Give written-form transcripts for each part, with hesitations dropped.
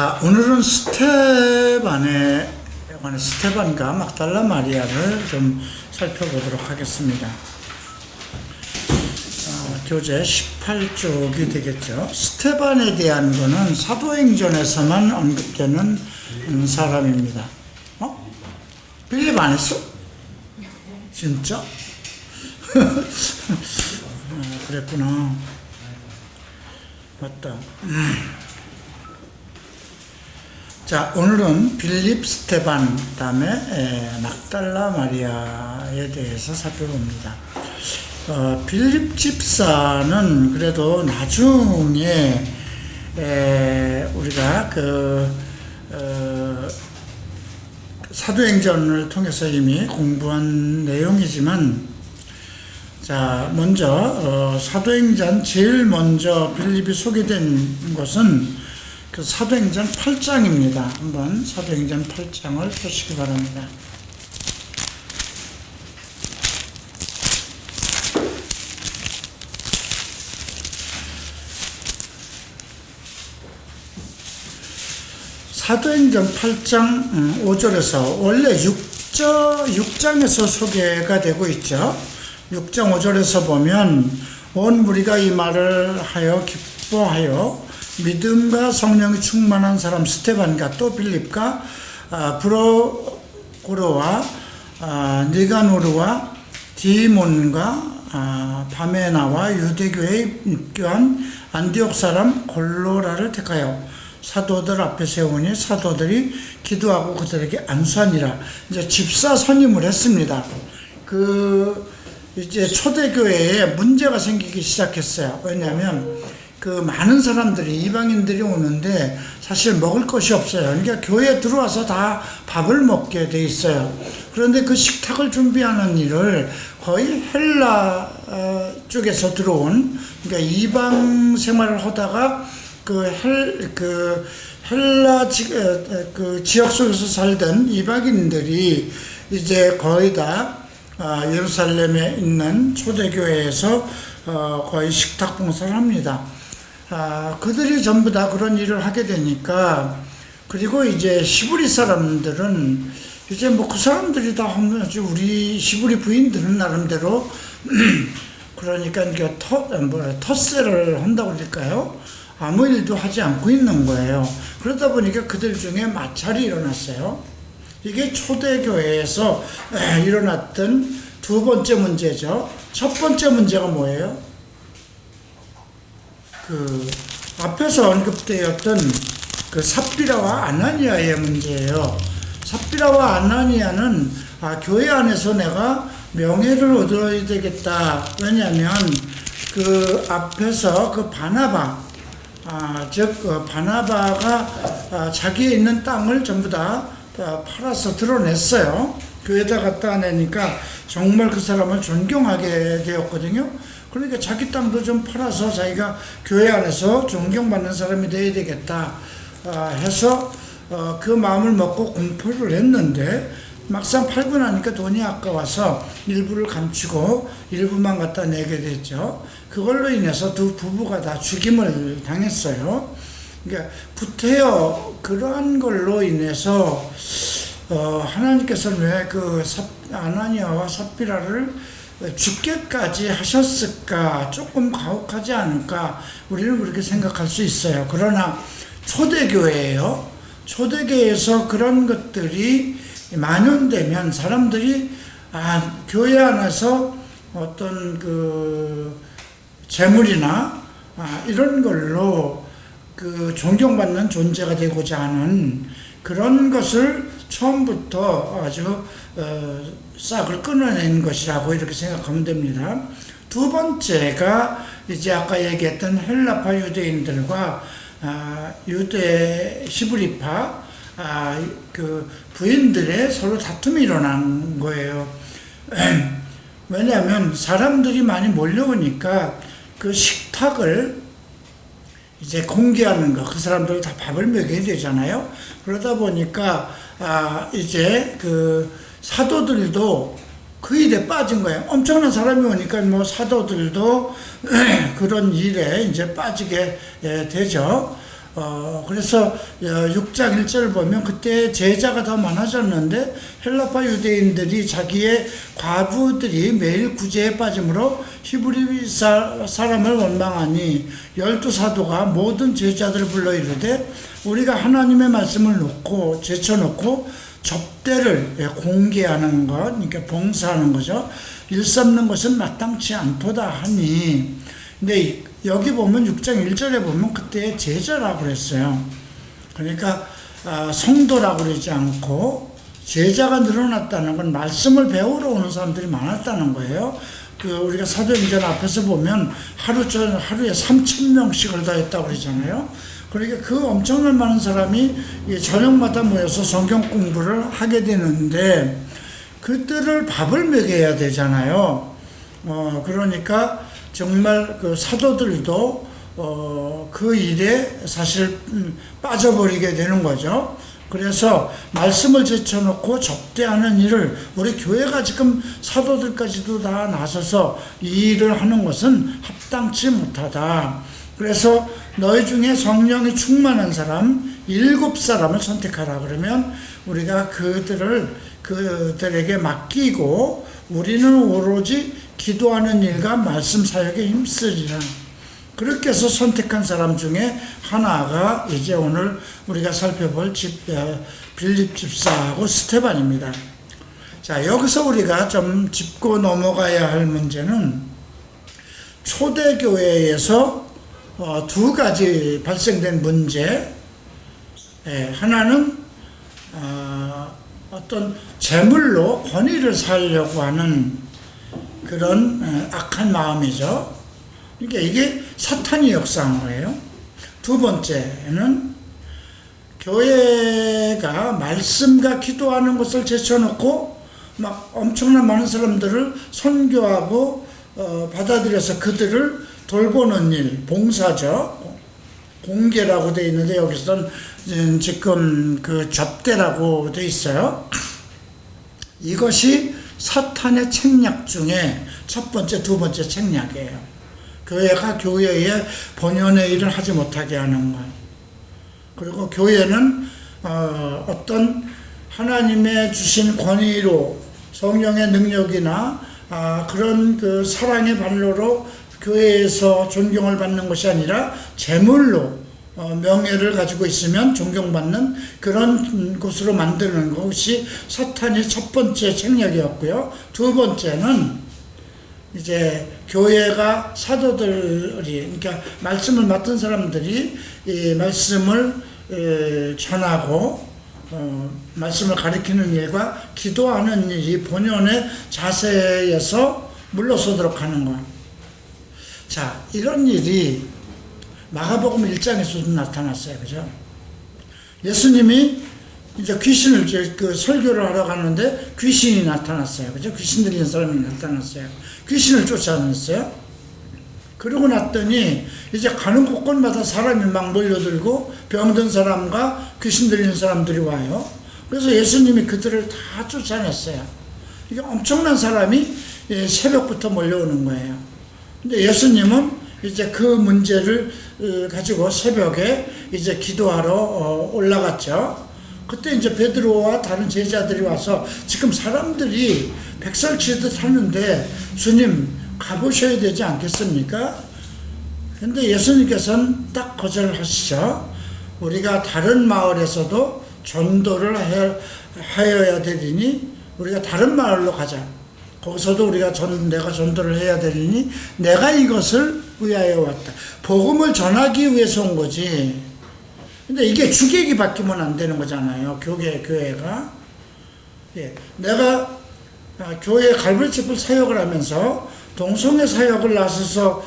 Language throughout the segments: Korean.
자, 오늘은 스테반과 막달라 마리아를 좀 살펴보도록 하겠습니다. 교재 18쪽이 되겠죠. 스테반에 대한 거는 사도행전에서만 언급되는 사람입니다. 빌립 안 했어? 진짜? 그랬구나. 맞다. 자, 오늘은 빌립, 스테반, 그 다음에 막달라 마리아에 대해서 살펴봅니다. 빌립 집사는 그래도 나중에 우리가 사도행전을 통해서 이미 공부한 내용이지만, 자, 먼저 사도행전 제일 먼저 빌립이 소개된 것은 그 사도행전 8장입니다. 한번 사도행전 8장을 보시기 바랍니다. 사도행전 8장 5절에서 원래 6장에서 소개가 되고 있죠. 6장 5절에서 보면 온 무리가 이 말을 하여 기뻐하여 믿음과 성령이 충만한 사람 스테반과 또 빌립과 브로고로와 니가노르와 디몬과 바메나와 유대교에 입교한 안디옥 사람 골로라를 택하여 사도들 앞에 세우니 사도들이 기도하고 그들에게 안수하니라. 이제 집사 선임을 했습니다. 이제 초대교회에 문제가 생기기 시작했어요. 왜냐하면 많은 사람들이, 이방인들이 오는데 사실 먹을 것이 없어요. 그러니까 교회에 들어와서 다 밥을 먹게 돼 있어요. 그런데 그 식탁을 준비하는 일을 거의 헬라 쪽에서 들어온, 그러니까 이방 생활을 하다가 헬라 지역 속에서 살던 이방인들이 이제 거의 다 예루살렘에 있는 초대교회에서 거의 식탁 봉사를 합니다. 그들이 전부 다 그런 일을 하게 되니까, 그리고 이제 시부리 사람들은 이제 그 사람들이 다 하면 우리 시부리 부인들은 나름대로 그러니까 텃세를 한다고 그럴까요? 아무 일도 하지 않고 있는 거예요. 그러다 보니까 그들 중에 마찰이 일어났어요. 이게 초대교회에서 일어났던 두 번째 문제죠. 첫 번째 문제가 뭐예요? 앞에서 언급되었던 삽비라와 아나니아의 문제예요. 삽비라와 아나니아는 교회 안에서 내가 명예를 얻어야 되겠다. 왜냐하면 앞에서 바나바가 자기의 있는 땅을 전부 다 팔아서 드러냈어요. 교회에다 갖다 내니까 정말 그 사람을 존경하게 되었거든요. 그러니까 자기 땅도 좀 팔아서 자기가 교회 안에서 존경받는 사람이 되어야 되겠다 해서 그 마음을 먹고 공표를 했는데, 막상 팔고 나니까 돈이 아까워서 일부를 감추고 일부만 갖다 내게 됐죠. 그걸로 인해서 두 부부가 다 죽임을 당했어요. 그러니까 부태여 그러한 걸로 인해서 하나님께서는 왜 아나니아와 삽비라를 죽게까지 하셨을까? 조금 가혹하지 않을까? 우리는 그렇게 생각할 수 있어요. 그러나 초대교회예요. 초대교회에서 그런 것들이 만연되면 사람들이 교회 안에서 어떤 재물이나 이런 걸로 존경받는 존재가 되고자 하는 그런 것을 처음부터 아주 싹을 끊어낸 것이라고 이렇게 생각하면 됩니다. 두 번째가 이제 아까 얘기했던 헬라파 유대인들과 유대 시브리파 부인들의 서로 다툼이 일어난 거예요. 왜냐하면 사람들이 많이 몰려오니까 그 식탁을 이제 공개하는 거, 그 사람들 다 밥을 먹여야 되잖아요. 그러다 보니까 이제 사도들도 그 일에 빠진 거예요. 엄청난 사람이 오니까 사도들도 그런 일에 이제 빠지게 되죠. 그래서 6장 1절 보면 그때 제자가 더 많아졌는데 헬라파 유대인들이 자기의 과부들이 매일 구제에 빠짐으로 히브리 사람을 원망하니 12사도가 모든 제자들을 불러 이르되 우리가 하나님의 말씀을 놓고 제쳐놓고 접대를 공개하는 것, 그러니까 봉사하는 거죠. 일삼는 것은 마땅치 않도다 하니, 근데 여기 보면 6장 1절에 보면 그때 제자라고 그랬어요. 그러니까 성도라고 그러지 않고 제자가 늘어났다는 건 말씀을 배우러 오는 사람들이 많았다는 거예요. 우리가 사도행전 앞에서 보면 하루에 3,000명씩을 다 했다고 그러잖아요. 그러니까 그 엄청난 많은 사람이 저녁마다 모여서 성경 공부를 하게 되는데 그들을 밥을 먹여야 되잖아요. 그러니까 정말 그 사도들도 그 일에 사실 빠져버리게 되는 거죠. 그래서 말씀을 제쳐놓고 접대하는 일을 우리 교회가 지금 사도들까지도 다 나서서 이 일을 하는 것은 합당치 못하다. 그래서 너희 중에 성령이 충만한 사람 7사람을 선택하라. 그러면 우리가 그들에게 맡기고 우리는 오로지 기도하는 일과 말씀 사역에 힘쓰리라. 그렇게 해서 선택한 사람 중에 하나가 이제 오늘 우리가 살펴볼 빌립 집사하고 스테반입니다. 자, 여기서 우리가 좀 짚고 넘어가야 할 문제는 초대교회에서 두 가지 발생된 문제. 하나는 어떤 재물로 권위를 살려고 하는 그런 악한 마음이죠. 그러니까 이게 사탄이 역사한 거예요. 두 번째는 교회가 말씀과 기도하는 것을 제쳐놓고 막 엄청난 많은 사람들을 선교하고 받아들여서 그들을 돌보는 일, 봉사죠. 공개라고 되어 있는데 여기서는 지금 그 접대라고 되어 있어요. 이것이 사탄의 책략 중에 첫 번째, 두 번째 책략이에요. 교회가 교회의 본연의 일을 하지 못하게 하는 것. 그리고 교회는 어떤 하나님의 주신 권위로 성령의 능력이나 그런 그 사랑의 발로로 교회에서 존경을 받는 것이 아니라 재물로 명예를 가지고 있으면 존경받는 그런 곳으로 만드는 것이 사탄의 첫 번째 책략이었고요. 두 번째는 이제 교회가 사도들이, 그러니까 말씀을 맡은 사람들이 이 말씀을 전하고 말씀을 가리키는 일과 기도하는 일이 본연의 자세에서 물러서도록 하는 것. 자, 이런 일이 마가복음 1장에서도 나타났어요. 그죠? 예수님이 이제 귀신을 설교를 하러 갔는데 귀신이 나타났어요. 그죠? 귀신 들리는 사람이 나타났어요. 귀신을 쫓아냈어요. 그러고 났더니 이제 가는 곳곳마다 사람이 막 몰려들고 병든 사람과 귀신 들리는 사람들이 와요. 그래서 예수님이 그들을 다 쫓아냈어요. 이게 엄청난 사람이 새벽부터 몰려오는 거예요. 근데 예수님은 이제 그 문제를 가지고 새벽에 이제 기도하러 올라갔죠. 그때 이제 베드로와 다른 제자들이 와서 지금 사람들이 백설치듯 하는데 주님 가보셔야 되지 않겠습니까? 근데 예수님께서는 딱 거절하시죠. 우리가 다른 마을에서도 전도를 하여야 되리니 우리가 다른 마을로 가자. 거기서도 내가 전도를 해야 되리니 내가 이것을 위하여 왔다. 복음을 전하기 위해서 온 거지. 근데 이게 주객이 바뀌면 안 되는 거잖아요. 교회가. 예, 내가 교회 갈보리집을 사역을 하면서 동성애 사역을 나서서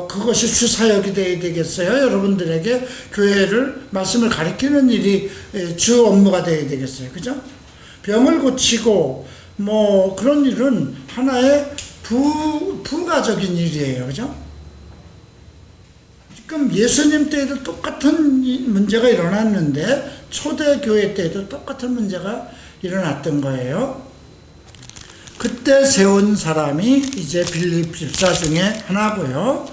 그것이 주 사역이 되어야 되겠어요. 여러분들에게 교회를 말씀을 가리키는 일이 주 업무가 되어야 되겠어요. 그죠? 병을 고치고 뭐 그런 일은 하나의 부가적인 일이에요. 그죠? 지금 예수님 때에도 똑같은 문제가 일어났는데 초대교회 때에도 똑같은 문제가 일어났던 거예요. 그때 세운 사람이 이제 빌립 집사 중에 하나고요.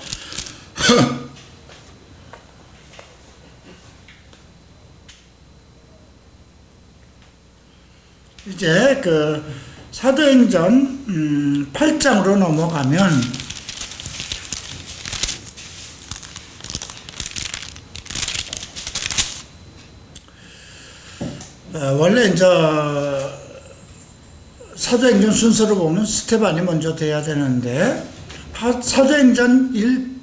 이제 그 사도행전 8장으로 넘어가면 원래 이제 사도행전 순서로 보면 스테반이 먼저 돼야 되는데 사도행전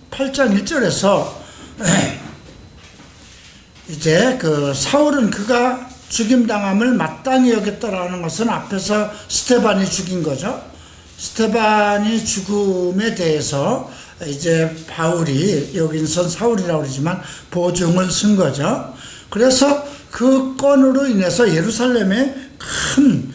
8장 1절에서 이제 그 사울은 그가 죽임당함을 마땅히 여겼다라는 것은 앞에서 스테반이 죽인 거죠. 스테반이 죽음에 대해서 이제 바울이, 여기선 사울이라고 그러지만 보증을 쓴 거죠. 그래서 그 건으로 인해서 예루살렘에 큰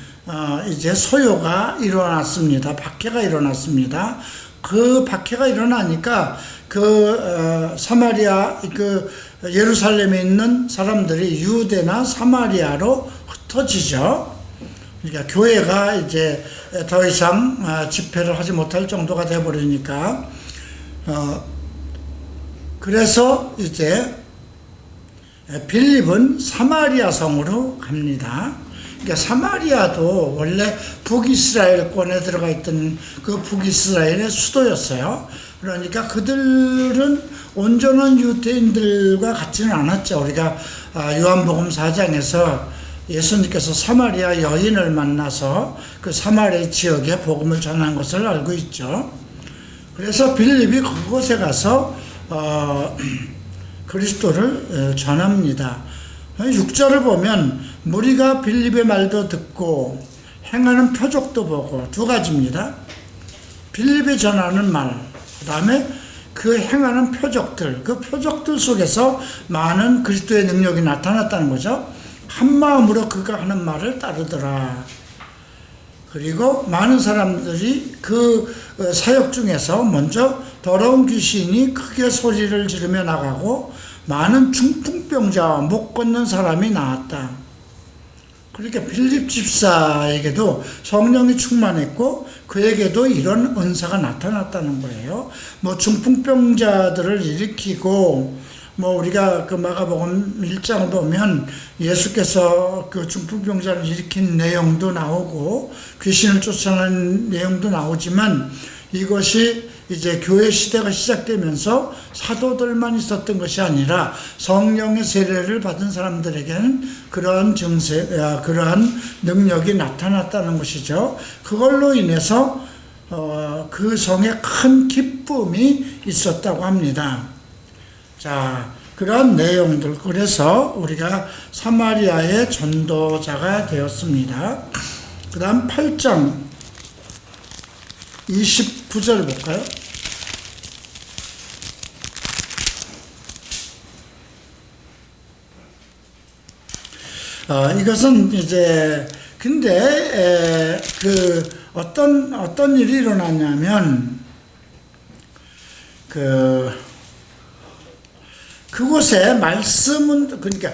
이제 소요가 일어났습니다. 박해가 일어났습니다. 그 박해가 일어나니까 그 사마리아, 그 예루살렘에 있는 사람들이 유대나 사마리아로 흩어지죠. 그러니까 교회가 이제 더 이상 집회를 하지 못할 정도가 되어버리니까 그래서 이제 빌립은 사마리아 성으로 갑니다. 그러니까 사마리아도 원래 북이스라엘권에 들어가 있던 그 북이스라엘의 수도였어요. 그러니까 그들은 온전한 유대인들과 같지는 않았죠. 우리가 요한복음 4장에서 예수님께서 사마리아 여인을 만나서 그 사마리아 지역에 복음을 전한 것을 알고 있죠. 그래서 빌립이 그곳에 가서 그리스도를 전합니다. 6절을 보면 무리가 빌립의 말도 듣고 행하는 표적도 보고 두 가지입니다. 빌립이 전하는 말, 그 다음에 그 행하는 표적들, 그 표적들 속에서 많은 그리스도의 능력이 나타났다는 거죠. 한 마음으로 그가 하는 말을 따르더라. 그리고 많은 사람들이 그 사역 중에서 먼저 더러운 귀신이 크게 소리를 지르며 나가고 많은 중풍병자와 못 걷는 사람이 나왔다. 그러니까 빌립 집사에게도 성령이 충만했고 그에게도 이런 은사가 나타났다는 거예요. 뭐 중풍병자들을 일으키고 뭐 우리가 그 마가복음 1장 보면 예수께서 그 중풍병자를 일으킨 내용도 나오고 귀신을 쫓아낸 내용도 나오지만 이것이 이제 교회 시대가 시작되면서 사도들만 있었던 것이 아니라 성령의 세례를 받은 사람들에게는 그러한 증세, 그러한 능력이 나타났다는 것이죠. 그걸로 인해서 그 성에 큰 기쁨이 있었다고 합니다. 자, 그런 내용들, 그래서 우리가 사마리아의 전도자가 되었습니다. 그 다음 8장 29절 볼까요? 이것은 이제 근데 그 어떤 일이 일어났냐면 그곳에 말씀은 그러니까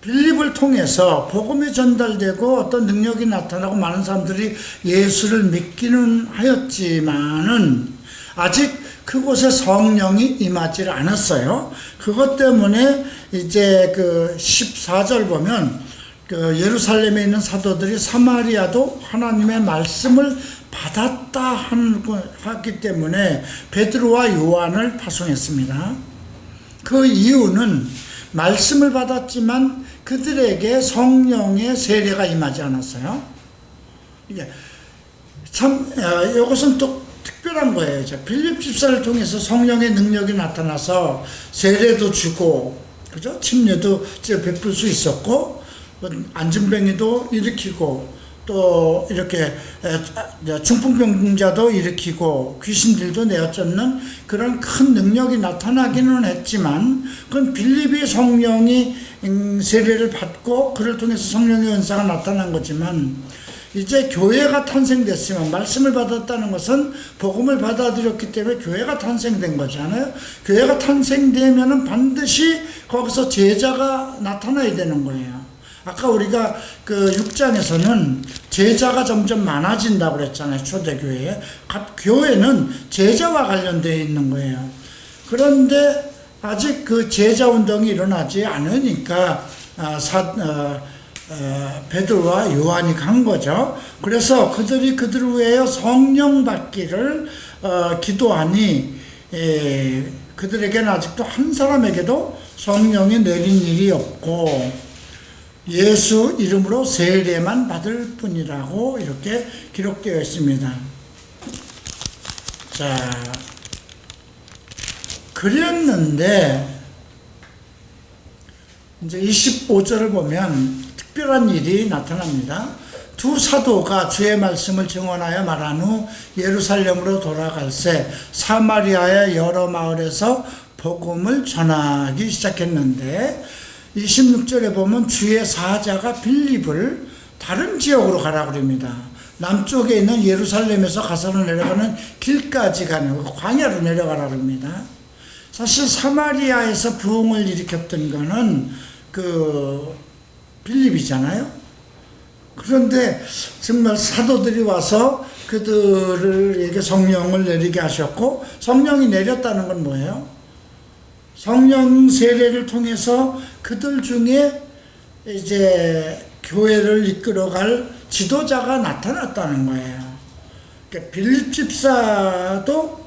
빌립을 통해서 복음이 전달되고 어떤 능력이 나타나고 많은 사람들이 예수를 믿기는 하였지만은 아직 그곳에 성령이 임하지 않았어요. 그것 때문에 이제 그 14절 보면 그 예루살렘에 있는 사도들이 사마리아도 하나님의 말씀을 받았다 하기 때문에 베드로와 요한을 파송했습니다. 그 이유는 말씀을 받았지만 그들에게 성령의 세례가 임하지 않았어요. 이게 참 이것은 또 특별한 거예요. 빌립 집사를 통해서 성령의 능력이 나타나서 세례도 주고, 그죠? 침례도 베풀 수 있었고, 안진뱅이도 일으키고, 또 이렇게 중풍병자도 일으키고 귀신들도 내어쫓는 그런 큰 능력이 나타나기는 했지만 그건 빌립이 성령이 세례를 받고 그를 통해서 성령의 은사가 나타난 거지만 이제 교회가 탄생됐으면 말씀을 받았다는 것은 복음을 받아들였기 때문에 교회가 탄생된 거잖아요. 교회가 탄생되면은 반드시 거기서 제자가 나타나야 되는 거예요. 아까 우리가 그 6장에서는 제자가 점점 많아진다고 그랬잖아요. 초대교회에. 교회는 제자와 관련되어 있는 거예요. 그런데 아직 그 제자 운동이 일어나지 않으니까 베드로와 요한이 간 거죠. 그래서 그들이 그들을 위하여 성령 받기를 기도하니 그들에게는 아직도 한 사람에게도 성령이 내린 일이 없고 예수 이름으로 세례만 받을 뿐이라고 이렇게 기록되어 있습니다. 자, 그랬는데 이제 25절을 보면 특별한 일이 나타납니다. 두 사도가 주의 말씀을 증언하여 말한 후 예루살렘으로 돌아갈새 사마리아의 여러 마을에서 복음을 전하기 시작했는데 26절에 보면 주의 사자가 빌립을 다른 지역으로 가라 그럽니다. 남쪽에 있는 예루살렘에서 가서로 내려가는 길까지 가는 광야로 내려가라 그럽니다. 사실 사마리아에서 부흥을 일으켰던 거는 그 빌립이잖아요. 그런데 정말 사도들이 와서 그들에게 성령을 내리게 하셨고, 성령이 내렸다는 건 뭐예요? 성령 세례를 통해서 그들 중에 이제 교회를 이끌어갈 지도자가 나타났다는 거예요. 그러니까 빌립 집사도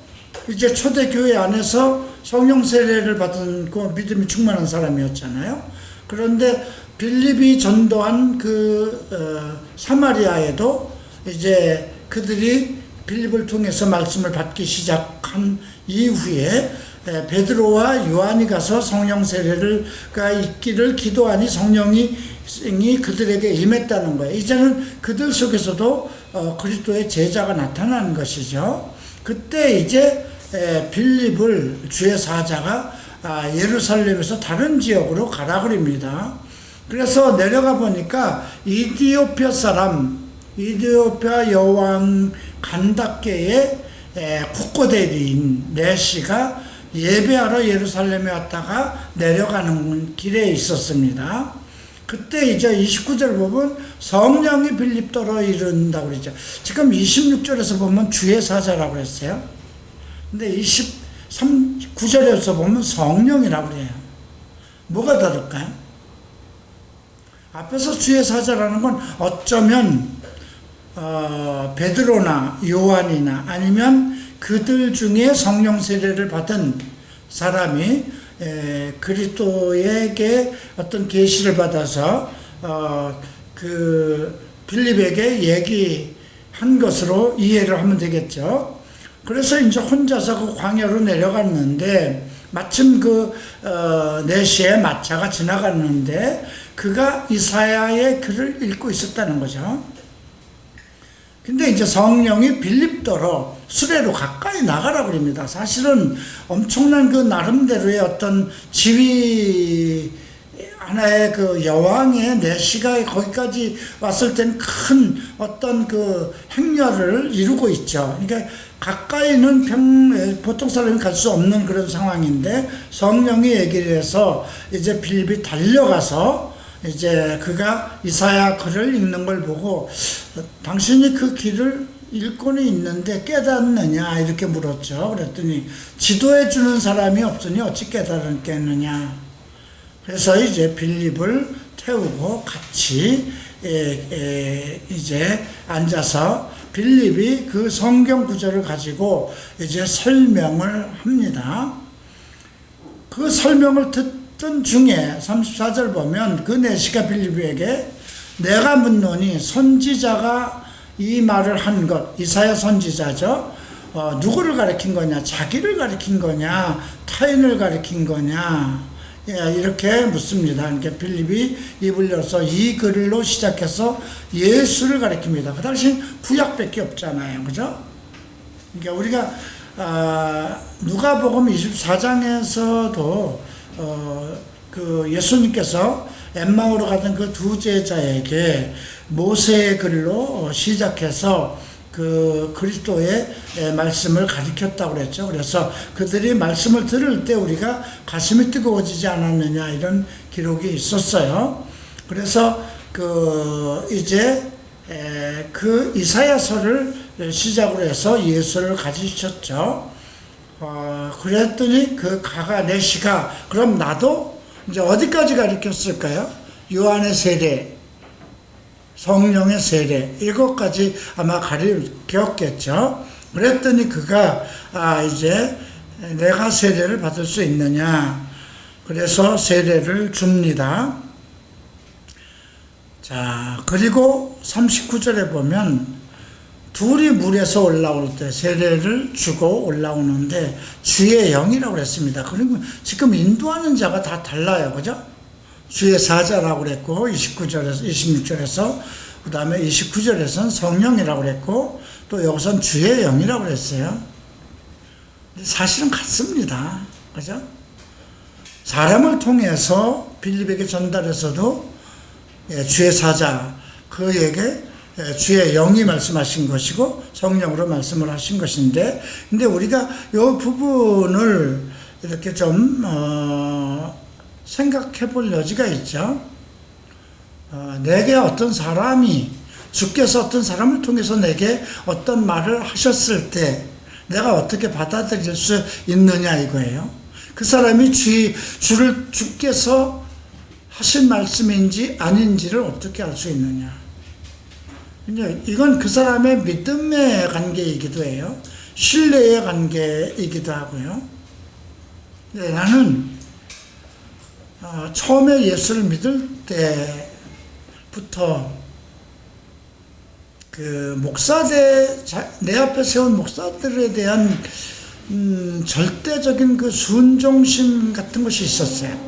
이제 초대교회 안에서 성령 세례를 받은 그 믿음이 충만한 사람이었잖아요. 그런데 빌립이 전도한 사마리아에도 이제 그들이 빌립을 통해서 말씀을 받기 시작한 이후에 베드로와 요한이 가서 성령 세례가 있기를 기도하니 성령이 그들에게 임했다는 거예요. 이제는 그들 속에서도 그리스도의 제자가 나타나는 것이죠. 그때 이제 빌립을 주의 사자가 예루살렘에서 다른 지역으로 가라 그럽니다. 그래서 내려가 보니까 이디오피아 여왕 간다케의 국고대리인 내시가 예배하러 예루살렘에 왔다가 내려가는 길에 있었습니다. 그때 이제 29절 보면 성령이 빌립더러 이른다고 그러죠. 지금 26절에서 보면 주의 사자라고 했어요. 근데 29절에서 보면 성령이라고 그래요. 뭐가 다를까요? 앞에서 주의 사자라는 건 어쩌면 베드로나 요한이나 아니면 그들 중에 성령 세례를 받은 사람이 그리스도에게 어떤 계시를 받아서 그 빌립에게 얘기한 것으로 이해를 하면 되겠죠. 그래서 이제 혼자서 그 광야로 내려갔는데 마침 그 4시에 마차가 지나갔는데 그가 이사야의 글을 읽고 있었다는 거죠. 근데 이제 성령이 빌립더러 수레로 가까이 나가라 그럽니다. 사실은 엄청난 그 나름대로의 어떤 지위 하나의 그 여왕의 내시가 거기까지 왔을 땐 큰 어떤 그 행렬을 이루고 있죠. 그러니까 가까이는 보통 사람이 갈 수 없는 그런 상황인데 성령이 얘기를 해서 이제 빌립이 달려가서 이제 그가 이사야 글을 읽는 걸 보고 당신이 그 길을 읽고는 있는데 깨닫느냐 이렇게 물었죠. 그랬더니 지도해 주는 사람이 없으니 어찌 깨달았겠느냐. 그래서 이제 빌립을 태우고 같이 이제 앉아서 빌립이 그 성경 구절을 가지고 이제 설명을 합니다. 그 설명을 듣던 중에 34절 보면 그 내시가 빌립에게 내가 묻노니 선지자가 이 말을 한 것, 이사야 선지자죠. 누구를 가리킨 거냐? 자기를 가리킨 거냐? 타인을 가리킨 거냐? 이렇게 묻습니다. 그러니까 빌립이 입을 열어서 이 글로 시작해서 예수를 가리킵니다. 그 당시 구약밖에 없잖아요. 그죠? 그러니까 우리가 누가복음 24장에서도 그 예수님께서 엠마오로 가던 그 두 제자에게 모세의 글로 시작해서 그 그리스도의 말씀을 가르쳤다고 그랬죠. 그래서 그들이 말씀을 들을 때 우리가 가슴이 뜨거워지지 않았느냐 이런 기록이 있었어요. 그래서 그 이제 그 이사야서를 시작으로 해서 예수를 가르쳤죠. 그랬더니 그 가가 내시가 그럼 나도 이제 어디까지 가르쳤을까요? 요한의 세례, 성령의 세례, 이것까지 아마 가리켰겠죠. 그랬더니 그가 이제 내가 세례를 받을 수 있느냐, 그래서 세례를 줍니다. 자, 그리고 39절에 보면 둘이 물에서 올라올 때 세례를 주고 올라오는데 주의 영이라고 그랬습니다. 그리고 지금 인도하는 자가 다 달라요. 그죠? 주의 사자라고 그랬고 29절에서 26절에서 그 다음에 29절에서는 성령이라고 그랬고 또 여기서는 주의 영이라고 그랬어요. 사실은 같습니다. 그죠? 사람을 통해서 빌립에게 전달해서도 주의 사자, 그에게 주의 영이 말씀하신 것이고 성령으로 말씀을 하신 것인데, 근데 우리가 이 부분을 이렇게 좀 생각해 볼 여지가 있죠. 내게 어떤 사람이, 주께서 어떤 사람을 통해서 내게 어떤 말을 하셨을 때 내가 어떻게 받아들일 수 있느냐 이거예요. 그 사람이 주께서 하신 말씀인지 아닌지를 어떻게 알 수 있느냐. 이건 그 사람의 믿음의 관계이기도 해요. 신뢰의 관계이기도 하고요. 나는 처음에 예수를 믿을 때부터 그 내 앞에 세운 목사들에 대한 절대적인 그 순종심 같은 것이 있었어요.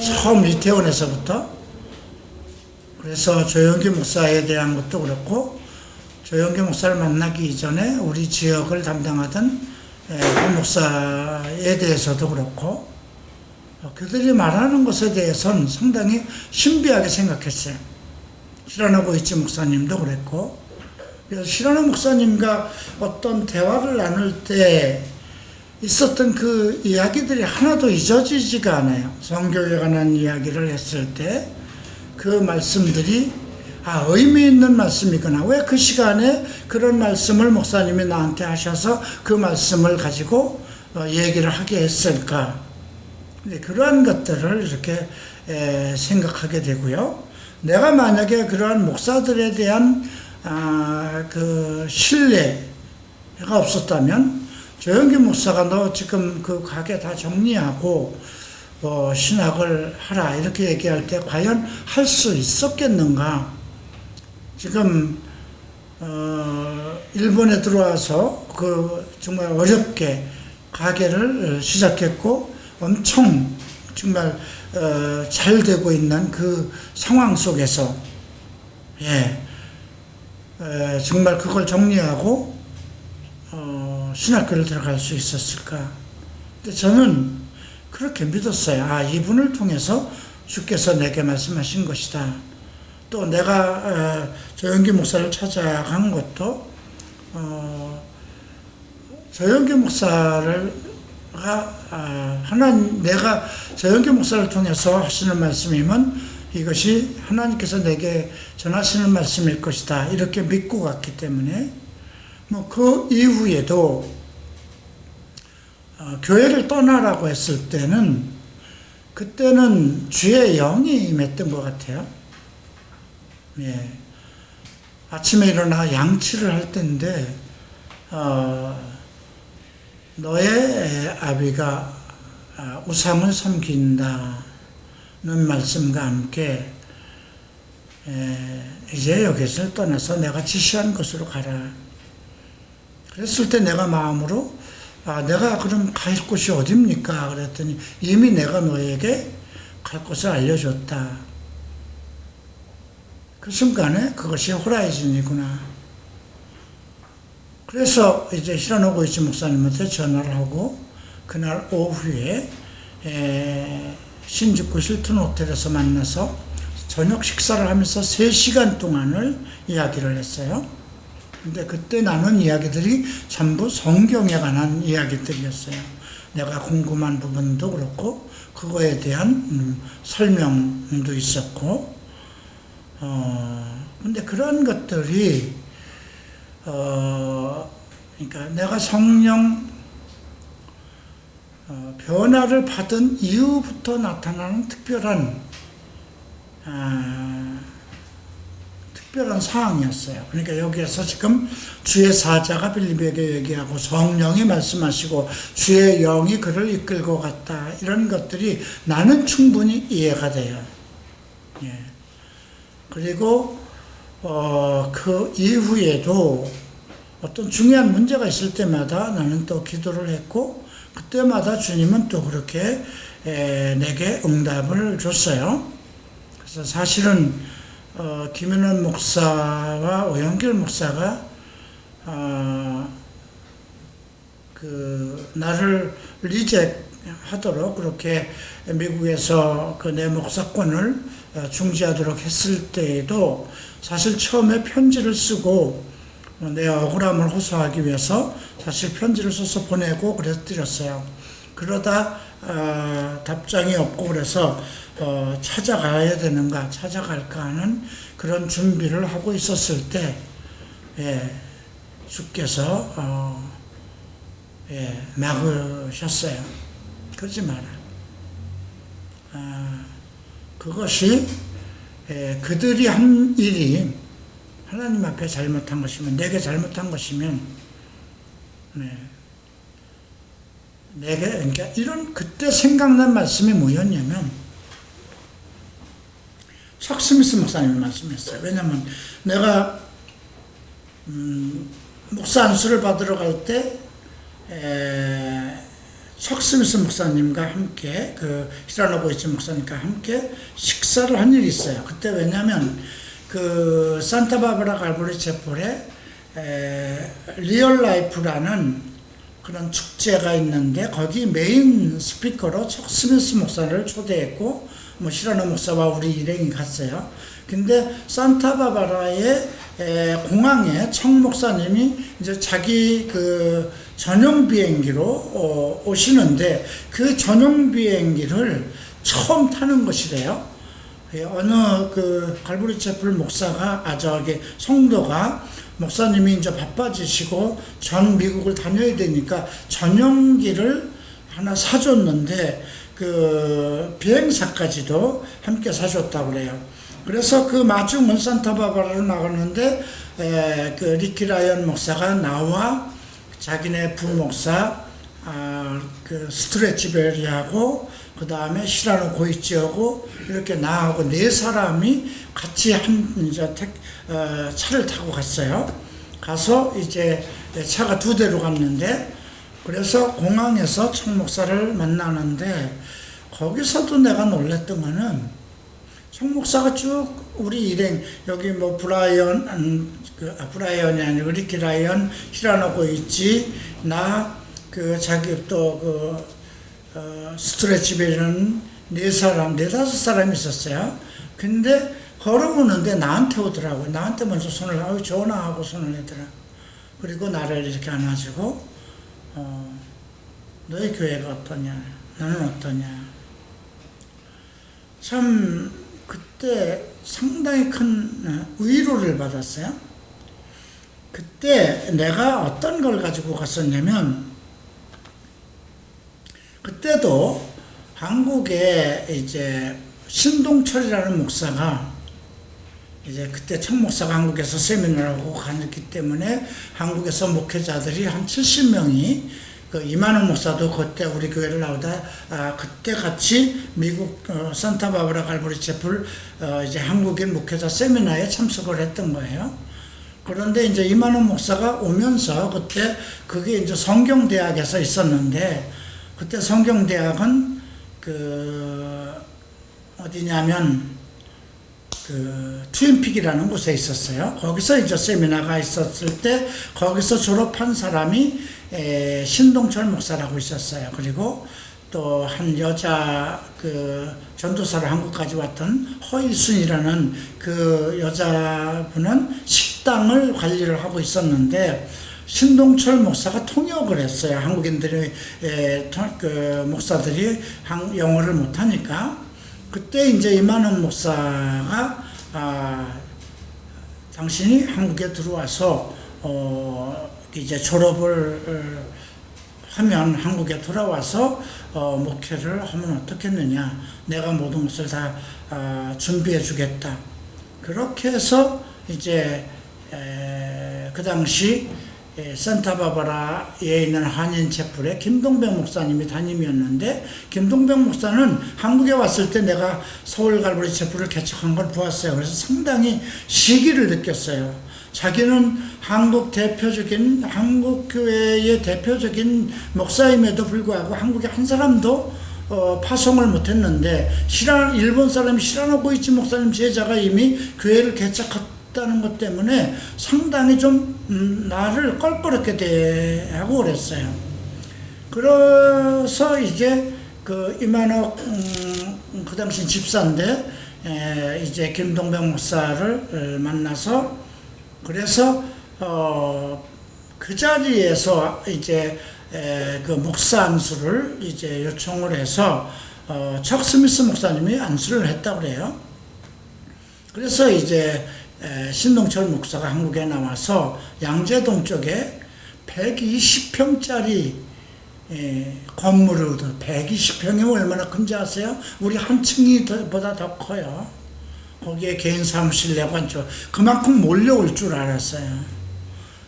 처음 이태원에서부터. 그래서 조영기 목사에 대한 것도 그렇고, 조영기 목사를 만나기 이전에 우리 지역을 담당하던 그 목사에 대해서도 그렇고, 그들이 말하는 것에 대해서는 상당히 신비하게 생각했어요. 시라노 고이치 목사님도 그랬고, 그래서 시라노 목사님과 어떤 대화를 나눌 때 있었던 그 이야기들이 하나도 잊어지지가 않아요. 성교에 관한 이야기를 했을 때 그 말씀들이 의미 있는 말씀이구나. 왜 그 시간에 그런 말씀을 목사님이 나한테 하셔서 그 말씀을 가지고 얘기를 하게 했을까. 그러한 것들을 이렇게 생각하게 되고요. 내가 만약에 그러한 목사들에 대한 그 신뢰가 없었다면 조영기 목사가 너 지금 그 가게 다 정리하고 신학을 하라 이렇게 얘기할 때 과연 할 수 있었겠는가. 지금 일본에 들어와서 그 정말 어렵게 가게를 시작했고 엄청 정말 잘 되고 있는 그 상황 속에서 정말 그걸 정리하고 신학교를 들어갈 수 있었을까. 근데 저는 그렇게 믿었어요. 이분을 통해서 주께서 내게 말씀하신 것이다. 또 내가 조영기 목사를 찾아간 것도 조영기 목사를 내가 조영기 목사를 통해서 하시는 말씀이면 이것이 하나님께서 내게 전하시는 말씀일 것이다. 이렇게 믿고 갔기 때문에 그 이후에도 교회를 떠나라고 했을 때는 그때는 주의 영이 임했던 것 같아요. 아침에 일어나 양치를 할 때인데 너의 아비가 우상을 섬긴다는 말씀과 함께 이제 여기서 떠나서 내가 지시한 곳으로 가라. 그랬을 때 내가 마음으로 내가 그럼 갈 곳이 어딥니까? 그랬더니 이미 내가 너에게 갈 곳을 알려줬다. 그 순간에 그것이 호라이즌이구나. 그래서 이제 시라노 고이치 목사님한테 전화를 하고 그날 오후에 신주쿠 힐튼 호텔에서 만나서 저녁 식사를 하면서 3시간 동안을 이야기를 했어요. 근데 그때 나눈 이야기들이 전부 성경에 관한 이야기들이었어요. 내가 궁금한 부분도 그렇고 그거에 대한 설명도 있었고 근데 그런 것들이 그러니까 내가 성령 변화를 받은 이후부터 나타나는 특별한 상황이었어요. 그러니까 여기에서 지금 주의 사자가 빌립에게 얘기하고 성령이 말씀하시고 주의 영이 그를 이끌고 갔다, 이런 것들이 나는 충분히 이해가 돼요. 예. 그리고 그 이후에도 어떤 중요한 문제가 있을 때마다 나는 또 기도를 했고, 그때마다 주님은 또 그렇게 내게 응답을 줬어요. 그래서 사실은 김윤원 목사와 오영길 목사가 나를 리젝하도록 그렇게 미국에서 그 내 목사권을 중지하도록 했을 때에도 사실 처음에 편지를 쓰고 내 억울함을 호소하기 위해서 사실 편지를 써서 보내고 그랬더랬어요. 그러다 답장이 없고 그래서 찾아가야 되는가 찾아갈까 하는 그런 준비를 하고 있었을 때 주께서 막으셨어요. 그러지 마라. 그것이 그들이 한 일이 하나님 앞에 잘못한 것이면, 내게 잘못한 것이면, 내게, 그러니까 이런, 그때 생각난 말씀이 뭐였냐면, 척 스미스 목사님이 말씀했어요. 왜냐면 내가 목사 안수를 받으러 갈 때 척 스미스 목사님과 함께, 그 히라노보이치 목사님과 함께 식사를 한 일이 있어요. 그때 왜냐면 그 산타바바라 갈보리 체폴에 리얼 라이프라는 그런 축제가 있는데 거기 메인 스피커로 척 스미스 목사를 초대했고, 뭐 시라노 목사와 우리 일행이 갔어요. 근데 산타바바라의 공항에 척 목사님이 이제 자기 그 전용 비행기로 오시는데 그 전용 비행기를 처음 타는 것이래요. 어느 그 갈보리 채플 목사가, 저기 성도가, 목사님이 이제 바빠지시고 전 미국을 다녀야 되니까 전용기를 하나 사줬는데 그 비행사까지도 함께 사줬다고 그래요. 그래서 그 마중은 산타바바라로 나가는데 그 리키 라이언 목사가 나와 자기네 부목사 그 스트레치 베리하고 그 다음에 시라노 고이치하고 이렇게 나하고 네 사람이 같이 차를 타고 갔어요. 가서 이제 차가 두 대로 갔는데, 그래서 공항에서 척 목사를 만나는데 거기서도 내가 놀랬던 거는 척 목사가 쭉 우리 일행, 여기 뭐 브라이언이 아니고 리키 라이언, 히라노 고이치, 나, 그 자기 또 스트레치 베리는 네 다섯 사람이 있었어요. 근데 걸어오는데 나한테 오더라고요. 나한테 먼저 손을, 전화하고 손을 내더라. 그리고 나를 이렇게 안아주고, 너희 교회가 어떠냐? 너는 어떠냐? 참, 그때 상당히 큰 위로를 받았어요. 그때 내가 어떤 걸 가지고 갔었냐면, 그때도 한국에 이제 신동철이라는 목사가, 이제 그때 척 목사가 한국에서 세미나를 하고 갔기 때문에 한국에서 목회자들이 한 70명이, 그 이만원 목사도 그때 우리 교회를 나오다 그때 같이 미국 산타바바라 갈보리 채플 이제 한국인 목회자 세미나에 참석을 했던 거예요. 그런데 이제 이만원 목사가 오면서 그때 그게 이제 성경대학에서 있었는데, 그때 성경대학은 그 어디냐면 그 트윈픽이라는 곳에 있었어요. 거기서 이제 세미나가 있었을 때 거기서 졸업한 사람이 신동철 목사라고 있었어요. 그리고 또 한 여자 그 전도사로 한국까지 왔던 허일순이라는 그 여자분은 식당을 관리를 하고 있었는데, 신동철 목사가 통역을 했어요. 한국인들이 그 목사들이 영어를 못하니까. 그때 이제 이만원 목사가 당신이 한국에 들어와서 이제 졸업을 하면 한국에 돌아와서 목회를 하면 어떻겠느냐. 내가 모든 것을 다 준비해 주겠다. 그렇게 해서 이제 그 당시 산타바바라에 있는 한인체플에 김동백 목사님이 담임이었는데, 김동백 목사는 한국에 왔을 때 내가 서울 갈보리 체플을 개척한 걸 보았어요. 그래서 상당히 시기를 느꼈어요. 자기는 한국 교회의 대표적인 목사임에도 불구하고 한국에 한 사람도 파송을 못했는데, 일본 사람이 시라노 고이치 목사님 제자가 이미 교회를 개척했다는 것 때문에 상당히 좀 나를 껄끄럽게 대하고 그랬어요. 그래서 이제 그 이만옥 그 당시 집사인데 이제 김동백 목사를 만나서, 그래서 그 자리에서 이제 그 목사 안수를 이제 요청을 해서 척 스미스 목사님이 안수를 했다고 그래요. 그래서 이제 신동철 목사가 한국에 나와서 양재동 쪽에 120평짜리 건물을, 120평이면 얼마나 큰지 아세요? 우리 한 층이 보다 더 커요. 거기에 개인 사무실 내고 앉죠. 그만큼 몰려올 줄 알았어요.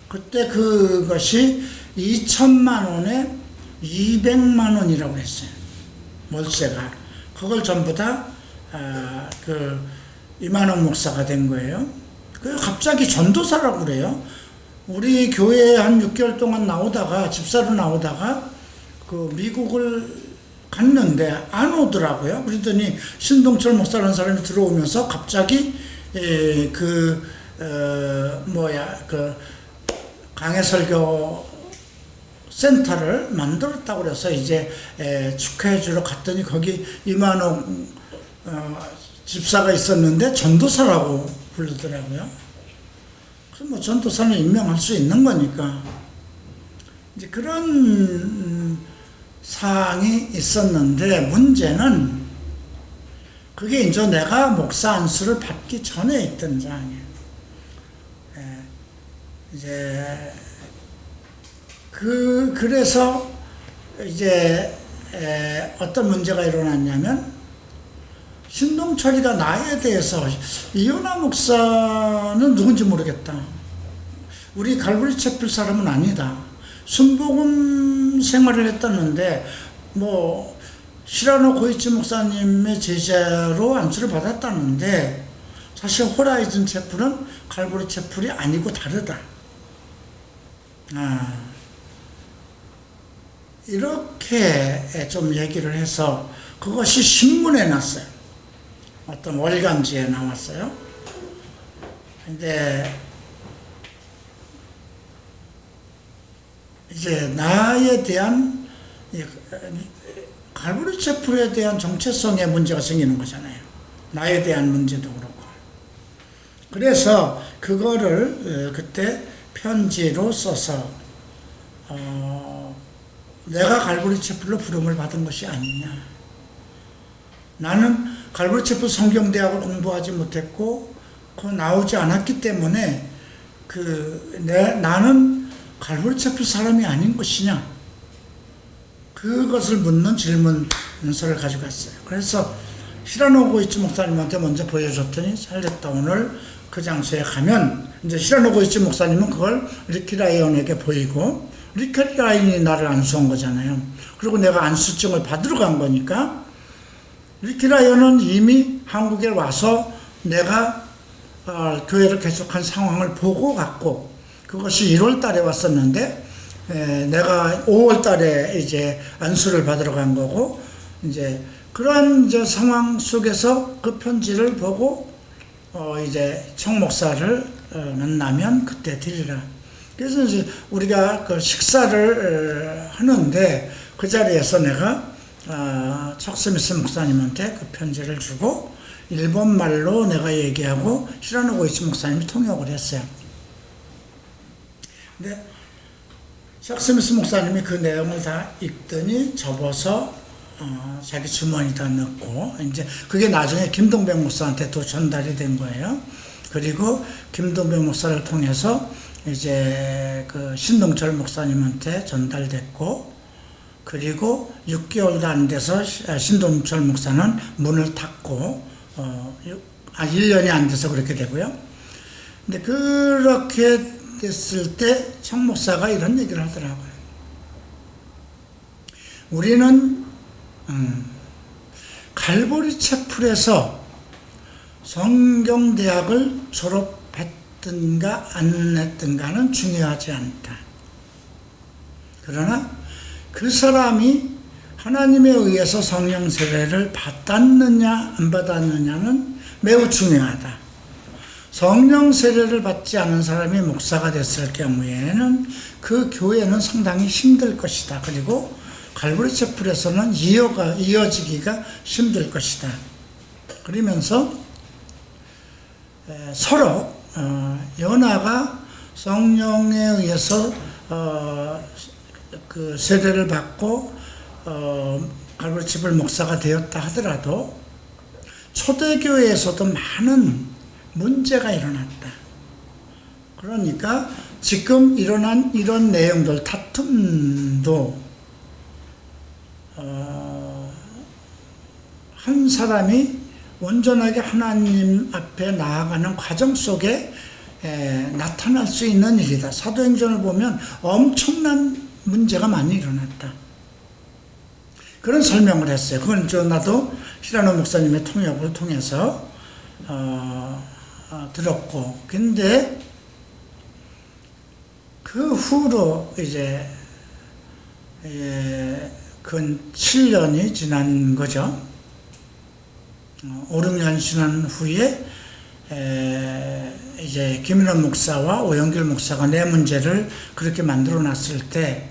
그때 그것이 2천만 원에 200만 원이라고 했어요. 월세가. 그걸 전부 다 이만원 목사가 된 거예요. 그 갑자기 전도사라고 그래요. 우리 교회에 한 6개월 동안 나오다가, 집사로 나오다가 그 미국을 갔는데 안 오더라고요. 그러더니 신동철 목사라는 사람이 들어오면서 갑자기 강해설교 센터를 만들었다고 그래서 이제 축하해 주러 갔더니 거기 이만옥 집사가 있었는데 전도사라고 부르더라고요. 그래서 뭐 전도사는 임명할 수 있는 거니까. 이제 그런 사항이 있었는데, 문제는 그게 이제 내가 목사 안수를 받기 전에 있던 사항이에요. 이제 그래서 이제 어떤 문제가 일어났냐면, 신동철이가 나에 대해서 이현아 목사는 누군지 모르겠다. 우리 갈보리 채플 사람은 아니다. 순복음 생활을 했다는데 뭐 시라노 고이치 목사님의 제자로 안수를 받았다는데, 사실 호라이즌 채플은 갈보리 채플이 아니고 다르다. 이렇게 좀 얘기를 해서 그것이 신문에 났어요. 어떤 월간지에 나왔어요. 근데 이제 나에 대한, 갈보리 채플에 대한 정체성에 문제가 생기는 거잖아요. 나에 대한 문제도 그렇고. 그래서 그거를 그때 편지로 써서 내가 갈보리 채플로 부름을 받은 것이 아니냐. 나는 갈보리 채플 성경대학을 공부하지 못했고 나오지 않았기 때문에 나는 갈보리 채플 사람이 아닌 것이냐, 그것을 묻는 질문서를 가지고 갔어요. 그래서 시라노 고이치 목사님한테 먼저 보여줬더니 잘됐다. 오늘 그 장소에 가면, 이제 시라노 고이치 목사님은 그걸 리키 라이언에게 보이고, 리키 라이언이 나를 안수한 거잖아요. 그리고 내가 안수증을 받으러 간 거니까, 리키 라이언은 이미 한국에 와서 내가 교회를 개척한 상황을 보고 갔고, 그것이 1월 달에 왔었는데, 내가 5월 달에 이제 안수를 받으러 간 거고, 이제 그런 이제 상황 속에서 그 편지를 보고, 이제 청목사를 만나면 그때 드리라. 그래서 이제 우리가 그 식사를 하는데, 그 자리에서 내가 척 스미스 목사님한테 그 편지를 주고, 일본말로 내가 얘기하고 시라노 고이치 목사님이 통역을 했어요. 근데 척 스미스 목사님이 그 내용을 다 읽더니 접어서 자기 주머니에다 넣고, 이제 그게 나중에 김동백 목사한테 또 전달이 된 거예요. 그리고 김동백 목사를 통해서 이제 그 신동철 목사님한테 전달됐고, 그리고 6개월도 안 돼서 신동철 목사는 문을 닫고 1년이 안 돼서 그렇게 되고요. 근데 그렇게 됐을 때 청 목사가 이런 얘기를 하더라고요. 우리는 갈보리 채플에서 성경대학을 졸업했든가 안 했든가는 중요하지 않다. 그러나 그 사람이 하나님에 의해서 성령 세례를 받았느냐 안 받았느냐는 매우 중요하다. 성령 세례를 받지 않은 사람이 목사가 됐을 경우에는 그 교회는 상당히 힘들 것이다. 그리고 갈보리 채플에서는 이어지기가 힘들 것이다. 그러면서 서로 연하가 성령에 의해서 그 세례를 받고 갈보리 채플 목사가 되었다 하더라도 초대교회에서도 많은 문제가 일어났다. 그러니까 지금 일어난 이런 내용들, 다툼도 한 사람이 온전하게 하나님 앞에 나아가는 과정 속에 나타날 수 있는 일이다. 사도행전을 보면 엄청난 문제가 많이 일어났다. 그런 설명을 했어요. 그건 나도 히라노 목사님의 통역을 통해서 들었고, 근데 그 후로 이제 근 7년이 지난 거죠. 5, 6년 지난 후에 이제 김인원 목사와 오영길 목사가 내 문제를 그렇게 만들어 놨을 때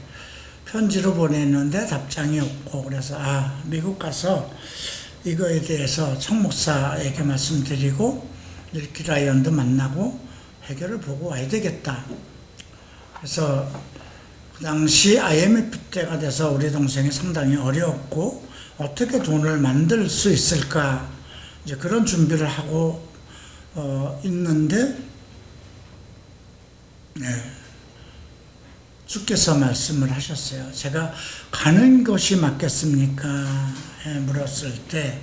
편지로 보냈는데 답장이 없고, 그래서 미국 가서 이거에 대해서 청 목사에게 말씀드리고 릴키라이언도 만나고 해결을 보고 와야 되겠다. 그래서 그 당시 IMF 때가 돼서 우리 동생이 상당히 어려웠고 어떻게 돈을 만들 수 있을까, 이제 그런 준비를 하고 있는데 주께서 말씀을 하셨어요. 제가 가는 것이 맞겠습니까? 물었을 때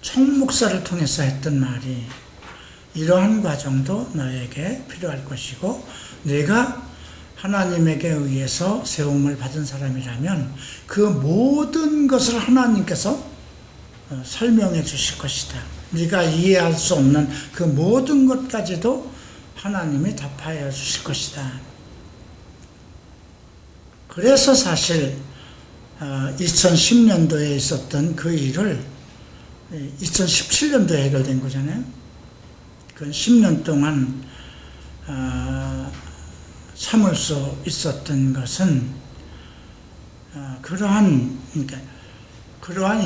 청 목사를 통해서 했던 말이, 이러한 과정도 너에게 필요할 것이고 내가 하나님에게 의해서 세움을 받은 사람이라면 그 모든 것을 하나님께서 설명해 주실 것이다. 네가 이해할 수 없는 그 모든 것까지도 하나님이 답하여 주실 것이다. 그래서 사실 2010년도에 있었던 그 일을 2017년도에 해결된 거잖아요. 그 10년 동안 참을 수 있었던 것은 그러한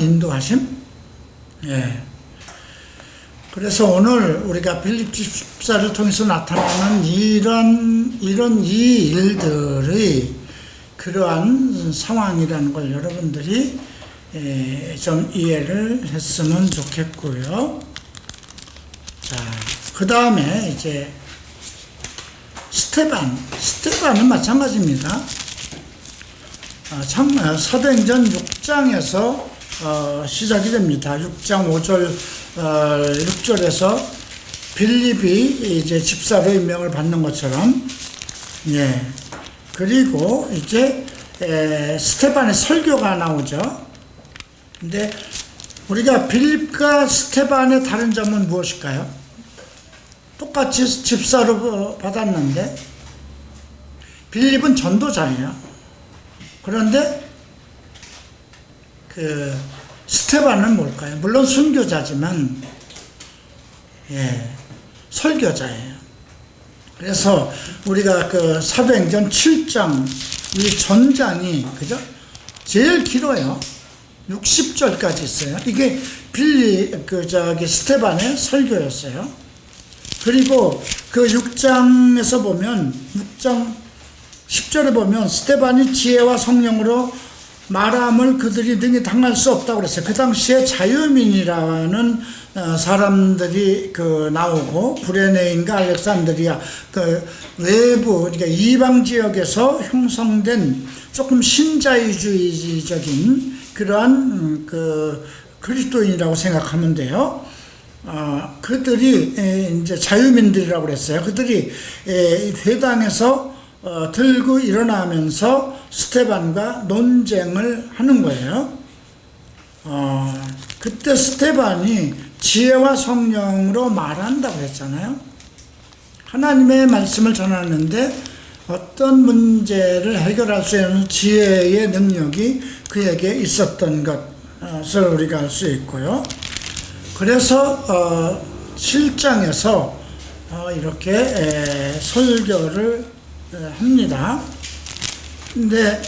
인도하심. 그래서 오늘 우리가 빌립 집사를 통해서 나타나는 이런 이 일들의 그러한 상황이라는 걸 여러분들이 좀 이해를 했으면 좋겠고요. 자, 그 다음에 이제 스테반은 마찬가지입니다. 사도행전 6장에서 시작이 됩니다. 6장 5절, 6절에서 빌립이 이제 집사로 임명을 받는 것처럼, 그리고 이제 스테반의 설교가 나오죠. 근데 우리가 빌립과 스테반의 다른 점은 무엇일까요? 똑같이 집사로 받았는데 빌립은 전도자예요. 그런데 그 스테반은 뭘까요? 물론 순교자지만 설교자예요. 그래서 우리가 그 사도행전 7장 이 전장이 그죠? 제일 길어요. 60절까지 있어요. 이게 스테반의 설교였어요. 그리고 그 6장에서 보면 6장 10절에 보면 스테반이 지혜와 성령으로 말함을 그들이 능히 당할 수 없다고 그랬어요. 그 당시에 자유민이라는 사람들이 나오고 브레네인과 알렉산드리아 그 외부 그러니까 이방 지역에서 형성된 조금 신자유주의적인 그러한 그리스도인이라고 생각하면 돼요. 그들이 이제 자유민들이라고 그랬어요. 그들이 회당에서 들고 일어나면서 스테반과 논쟁을 하는 거예요. 그때 스테반이 지혜와 성령으로 말한다고 했잖아요. 하나님의 말씀을 전하는데 어떤 문제를 해결할 수 있는 지혜의 능력이 그에게 있었던 것을 우리가 알 수 있고요. 그래서 7장에서 이렇게 설교를 합니다. 근데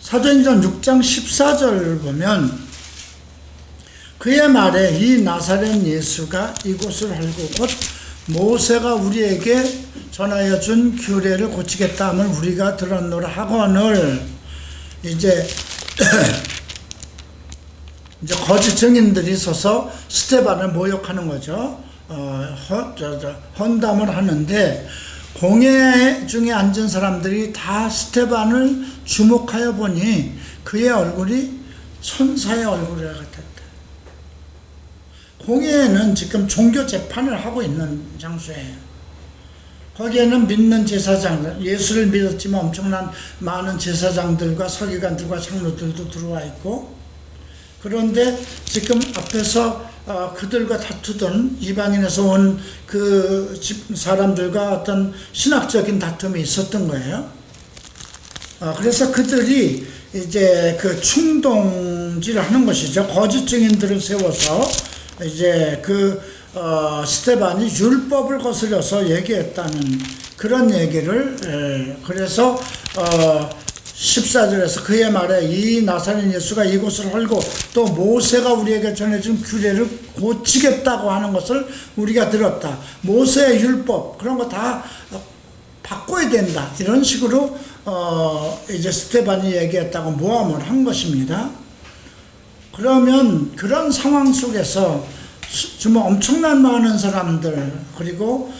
사도행전 6장 14절을 보면 그의 말에 이 나사렛 예수가 이곳을 알고 곧 모세가 우리에게 전하여 준 규례를 고치겠다 함을 우리가 들었노라 하거늘 이제 거짓 증인들이 서서 스테반을 모욕하는 거죠. 헌담을 하는데 공회 중에 앉은 사람들이 다 스테반을 주목하여 보니 그의 얼굴이 천사의 얼굴 같았다. 공회는 지금 종교 재판을 하고 있는 장소예요. 거기에는 믿는 제사장들, 예수를 믿었지만 엄청난 많은 제사장들과 서기관들과 장로들도 들어와 있고, 그런데 지금 앞에서 그들과 다투던 이방인에서 온 그 사람들과 어떤 신학적인 다툼이 있었던 거예요. 그래서 그들이 이제 충동질을 하는 것이죠. 거짓 증인들을 세워서 이제 스테반이 율법을 거스려서 얘기했다는 그런 얘기를 그래서 14절에서 그의 말에 이 나사렛 예수가 이곳을 헐고 또 모세가 우리에게 전해준 규례를 고치겠다고 하는 것을 우리가 들었다. 모세의 율법 그런 거 다 바꿔야 된다. 이런 식으로 이제 스테반이 얘기했다고 모함을 한 것입니다. 그러면 그런 상황 속에서 정말 엄청난 많은 사람들 그리고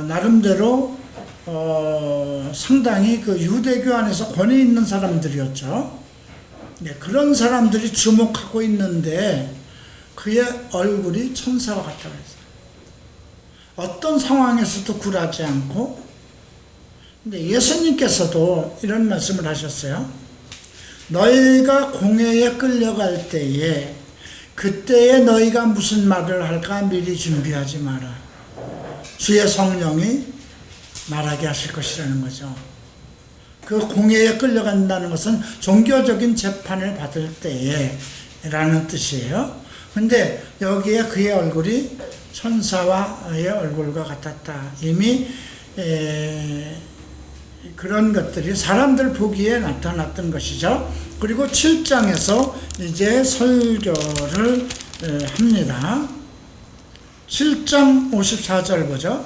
나름대로 상당히 유대교 안에서 권위 있는 사람들이었죠. 네, 그런 사람들이 주목하고 있는데 그의 얼굴이 천사와 같다고 했어요. 어떤 상황에서도 굴하지 않고. 근데 예수님께서도 이런 말씀을 하셨어요. 너희가 공회에 끌려갈 때에 그때에 너희가 무슨 말을 할까 미리 준비하지 마라. 주의 성령이 말하게 하실 것이라는 거죠. 그 공회에 끌려간다는 것은 종교적인 재판을 받을 때에 라는 뜻이에요. 근데 여기에 그의 얼굴이 천사와의 얼굴과 같았다. 이미 그런 것들이 사람들 보기에 나타났던 것이죠. 그리고 7장에서 이제 설교를 합니다. 7장 54절 보죠.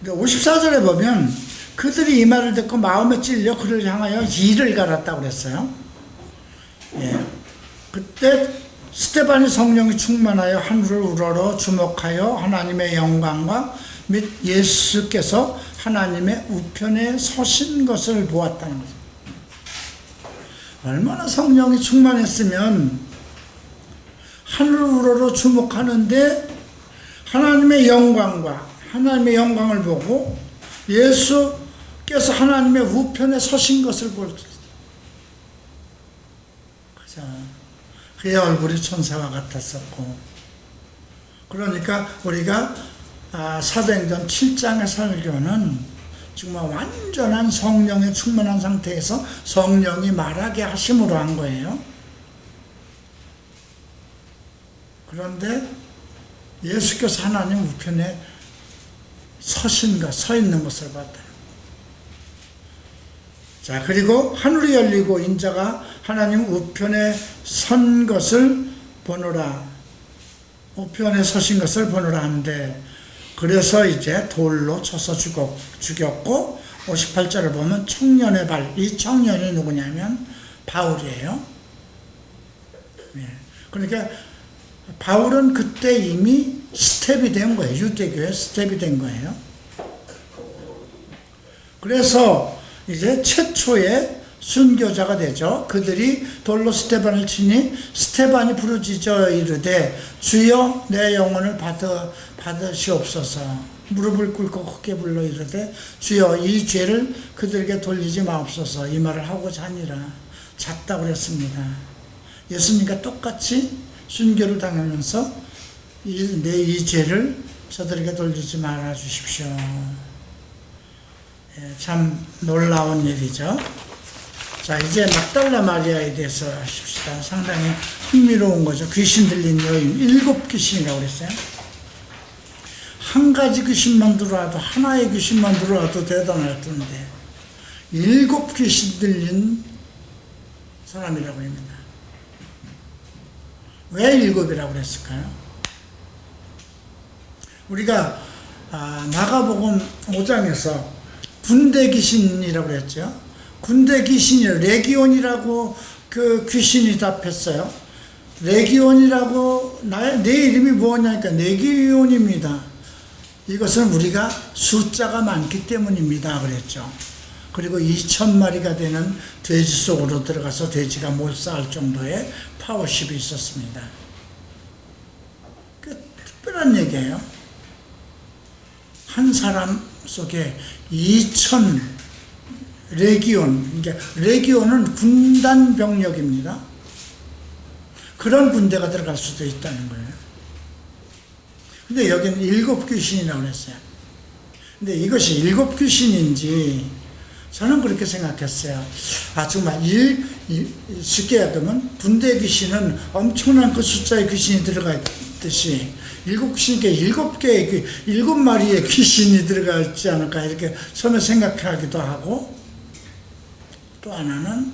54절에 보면 그들이 이 말을 듣고 마음에 찔려 그를 향하여 이를 갈았다고 그랬어요. 예. 그때 스테반이 성령이 충만하여 하늘을 우러러 주목하여 하나님의 영광과 및 예수께서 하나님의 우편에 서신 것을 보았다는 거죠. 얼마나 성령이 충만했으면 하늘을 우러러 주목하는데 하나님의 영광을 보고 예수께서 하나님의 우편에 서신 것을 볼 수 있어요. 그죠? 그의 얼굴이 천사와 같았었고, 그러니까 우리가 사도행전 7장의 설교는 정말 완전한 성령에 충만한 상태에서 성령이 말하게 하심으로 한 거예요. 그런데 예수께서 하나님 우편에 서 있는 것을 봤다. 자, 그리고 하늘이 열리고 인자가 하나님 우편에 선 것을 보노라. 우편에 서신 것을 보노라 하는데 그래서 이제 돌로 쳐서 죽였고 58절을 보면 청년의 발, 이 청년이 누구냐면 바울이에요. 예. 그러니까 바울은 그때 이미 스텝이 된 거예요. 유대교의 스텝이 된 거예요. 그래서 이제 최초의 순교자가 되죠. 그들이 돌로 스테반을 치니 스테반이 부르짖어 이르되 주여 내 영혼을 받으시옵소서. 무릎을 꿇고 크게 불러 이르되 주여 이 죄를 그들에게 돌리지 마옵소서. 이 말을 하고자 하니라. 잤다고 그랬습니다. 예수님과 똑같이 순교를 당하면서 이 죄를 저들에게 돌리지 말아 주십시오. 참 놀라운 일이죠. 자, 이제 막달라 마리아에 대해서 하십시다. 상당히 흥미로운 거죠. 귀신 들린 여인, 7귀신이라고 그랬어요. 한 가지 귀신만 들어와도, 하나의 귀신만 들어와도 대단할 텐데 7귀신 들린 사람이라고 합니다. 왜 7이라고 그랬을까요? 우리가 마가복음 5장에서 군대 귀신이라고 그랬죠. 군대 귀신이 레기온이라고 그 귀신이 답했어요. 레기온이라고 내 이름이 뭐냐니까 레기온입니다. 이것은 우리가 숫자가 많기 때문입니다 그랬죠. 그리고 2,000마리가 되는 돼지 속으로 들어가서 돼지가 몰살할 정도의 파워십이 있었습니다. 그 특별한 얘기예요. 한 사람 속에 2,000 레기온, 그러니까 레기온은 군단 병력입니다. 그런 군대가 들어갈 수도 있다는 거예요. 근데 여기는 7귀신이라고 했어요. 근데 이것이 7귀신인지 저는 그렇게 생각했어요. 정말 쉽게 얘기하면 군대 귀신은 엄청난 그 숫자의 귀신이 들어가 있듯이 7귀신이니까 7개의 7마리의 귀신이 들어가 있지 않을까 이렇게 처음에 생각하기도 하고, 또 하나는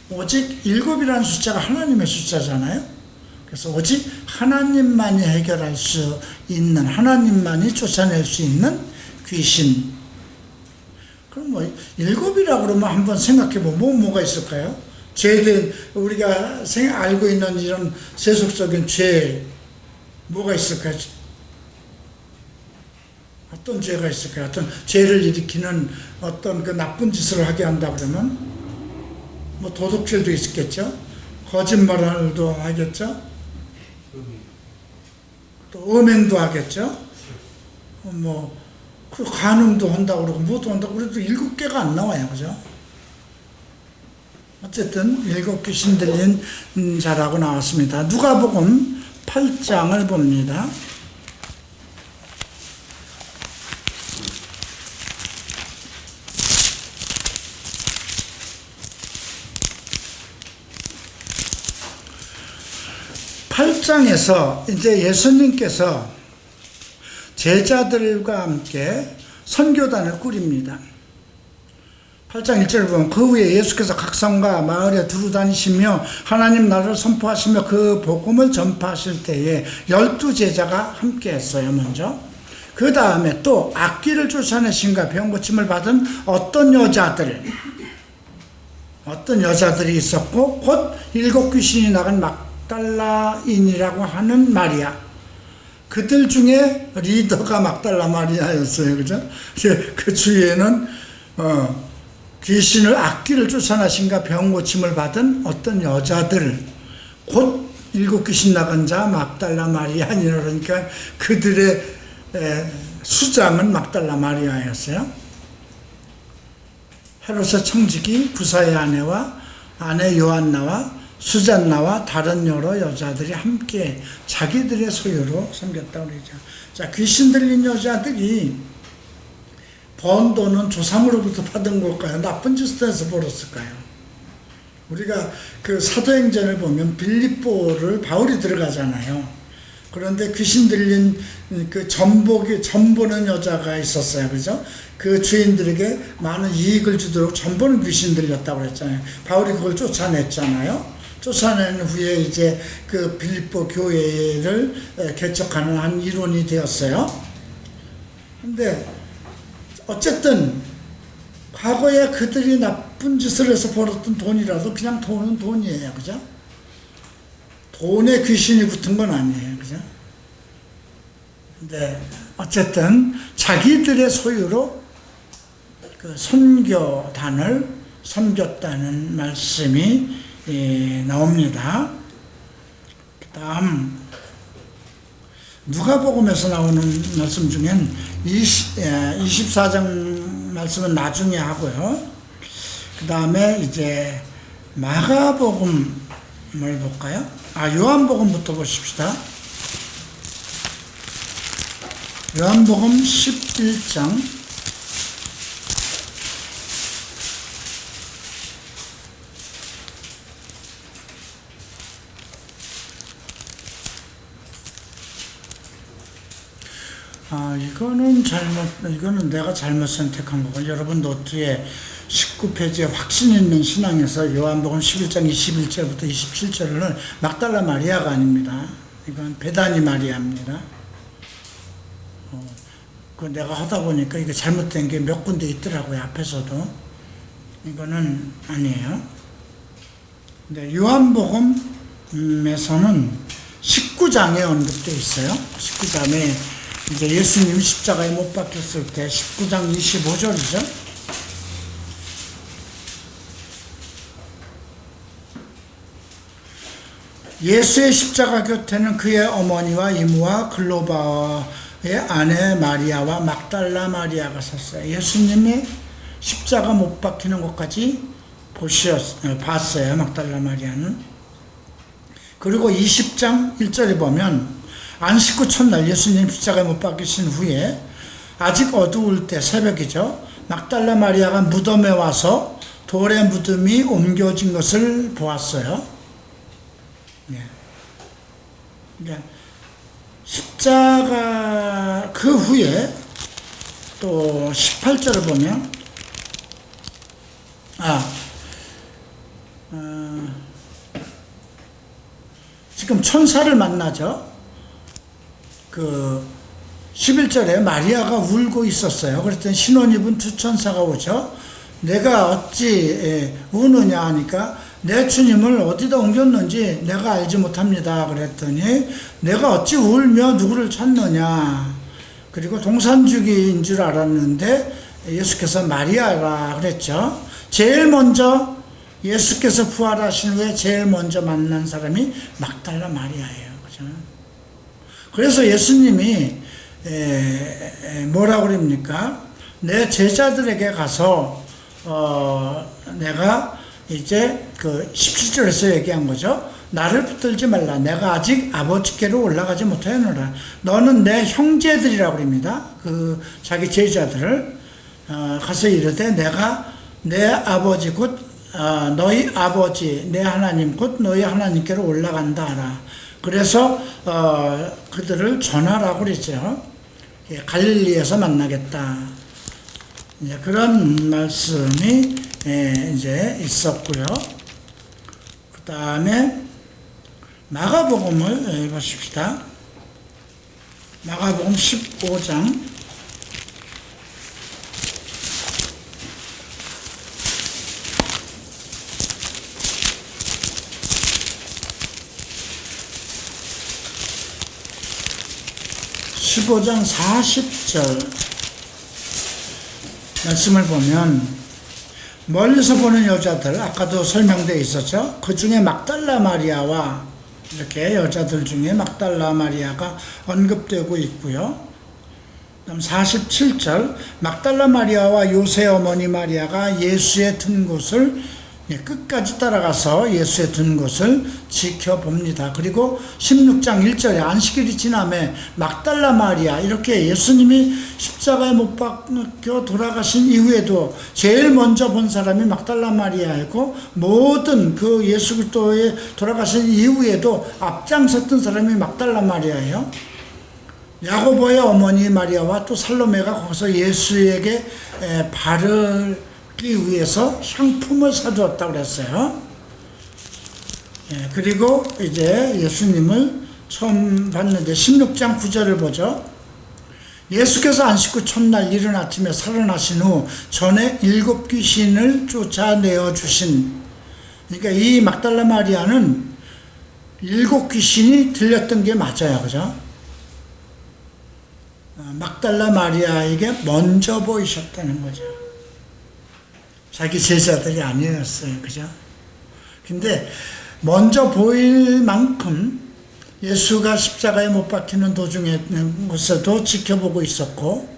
오직 7이라는 숫자가 하나님의 숫자잖아요. 그래서 오직 하나님만이 해결할 수 있는, 하나님만이 쫓아낼 수 있는 귀신. 그럼 7이라고 그러면 한번 생각해보면 뭐가 있을까요? 죄된, 우리가 알고 있는 이런 세속적인 죄, 뭐가 있을까요? 어떤 죄가 있을까요? 어떤 죄를 일으키는 어떤 그 나쁜 짓을 하게 한다 그러면 뭐 도둑질도 있겠죠? 거짓말도 하겠죠? 또 음행도 하겠죠? 그 간음도 한다고 그러고 뭐도 한다고 그래도 7개가 안 나와요. 그죠? 어쨌든 7귀신 들린 자라고 나왔습니다. 누가복음 8장을 봅니다. (8장에서) 이제 예수님께서 제자들과 함께 선교단을 꾸립니다. 8장 1절을 보면 그 후에 예수께서 각 성과 마을에 두루 다니시며 하나님 나라를 선포하시며 그 복음을 전파하실 때에 12제자가 함께 했어요. 먼저 그 다음에 또 악귀를 쫓아내신가 병 고침을 받은 어떤 여자들이 있었고, 곧 7귀신이 나간 막달라인이라고 하는 마리아, 그들 중에 리더가 막달라 마리아였어요. 그죠? 그 주위에는 귀신을, 악귀를 쫓아내신가 병 고침을 받은 어떤 여자들, 곧 7귀신 나간 자 막달라 마리아니라. 그러니까 그들의 수장은 막달라 마리아였어요. 헤롯의 청지기 구사의 아내 요한나와 수잔나와 다른 여러 여자들이 함께 자기들의 소유로 섬겼다고 그러죠. 자, 귀신 들린 여자들이 번 돈은 조상으로부터 받은 걸까요? 나쁜 짓을 해서 벌었을까요? 우리가 그 사도행전을 보면 빌립보를 바울이 들어가잖아요. 그런데 귀신 들린 그 전보는 여자가 있었어요. 그죠? 그 주인들에게 많은 이익을 주도록 전보는 귀신 들렸다고 그랬잖아요. 바울이 그걸 쫓아냈잖아요. 쫓아낸 후에 이제 그 빌립보 교회를 개척하는 한 일원이 되었어요. 근데 어쨌든 과거에 그들이 나쁜 짓을 해서 벌었던 돈이라도 그냥 돈은 돈이에요. 그죠? 돈에 귀신이 붙은 건 아니에요. 그죠? 근데 어쨌든 자기들의 소유로 그 선교단을 섬겼다는 말씀이 나옵니다. 그 다음 누가복음에서 나오는 말씀 중엔 24장 말씀은 나중에 하고요. 그 다음에 이제 마가복음을 볼까요? 요한복음부터 보십시다. 요한복음 11장 이거는 내가 잘못 선택한 거고, 여러분 노트에 19페이지에 확신 있는 신앙에서 요한복음 11장 21절부터 27절은 막달라 마리아가 아닙니다. 이건 베다니 마리아입니다. 그 내가 하다 보니까 이게 잘못된 게 몇 군데 있더라고요, 앞에서도. 이거는 아니에요. 근데 요한복음에서는 19장에 언급되어 있어요. 19장에 이제 예수님 십자가에 못 박혔을 때 19장 25절이죠. 예수의 십자가 곁에는 그의 어머니와 이모와 글로바의 아내 마리아와 막달라 마리아가 섰어요. 예수님의 십자가 못 박히는 것까지 봤어요, 막달라 마리아는. 그리고 20장 1절에 보면 안식 후 첫날 예수님 십자가에 못 박히신 후에 아직 어두울 때, 새벽이죠, 막달라 마리아가 무덤에 와서 돌에 무덤이 옮겨진 것을 보았어요. 십자가 그 후에 또 18절을 보면 지금 천사를 만나죠. 그 11절에 마리아가 울고 있었어요. 그랬더니 신혼 입은 두 천사가 오죠. 내가 어찌 우느냐 하니까 내 주님을 어디다 옮겼는지 내가 알지 못합니다. 그랬더니 내가 어찌 울며 누구를 찾느냐. 그리고 동산주기인 줄 알았는데 예수께서 마리아라 그랬죠. 제일 먼저 예수께서 부활하신 후에 제일 먼저 만난 사람이 막달라 마리아예요. 그죠? 그래서 예수님이 뭐라고 그럽니까? 내 제자들에게 가서 내가 이제 그 17절에서 얘기한 거죠. 나를 붙들지 말라. 내가 아직 아버지께로 올라가지 못하였노라. 너는 내 형제들이라고 그럽니다. 그 자기 제자들을 가서 이르되 내가 내 아버지 곧 너희 아버지 내 하나님 곧 너희 하나님께로 올라간다 하라. 그래서 그들을 전하라고 그랬죠. 갈릴리에서 만나겠다. 그런 말씀이 이제 있었고요. 그 다음에 마가복음을 보십시다. 마가복음 15장 15장 40절 말씀을 보면 멀리서 보는 여자들, 아까도 설명되어 있었죠. 그 중에 막달라 마리아와 이렇게 여자들 중에 막달라 마리아가 언급되고 있고요. 그다음 47절 막달라 마리아와 요새 어머니 마리아가 예수의 든 곳을 끝까지 따라가서 예수의 든 곳을 지켜봅니다. 그리고 16장 1절에 안식일이 지남에 막달라 마리아, 이렇게 예수님이 십자가에 못 박혀 돌아가신 이후에도 제일 먼저 본 사람이 막달라 마리아이고, 모든 그 예수 그리스도의 돌아가신 이후에도 앞장섰던 사람이 막달라 마리아예요. 야고보의 어머니 마리아와 또 살로메가 거기서 예수에게 발을 위해서 향품을 사주었다고 그랬어요. 그리고 이제 예수님을 처음 봤는데 16장 9절을 보죠. 예수께서 안식 후 첫날 이른 아침에 살아나신 후 전에 7 귀신을 쫓아내어 주신, 그러니까 이 막달라 마리아는 7 귀신이 들렸던 게 맞아요. 그죠? 막달라 마리아에게 먼저 보이셨다는 거죠. 자기 제자들이 아니었어요. 그죠? 근데 먼저 보일 만큼 예수가 십자가에 못 박히는 도중에 곳에도 지켜보고 있었고,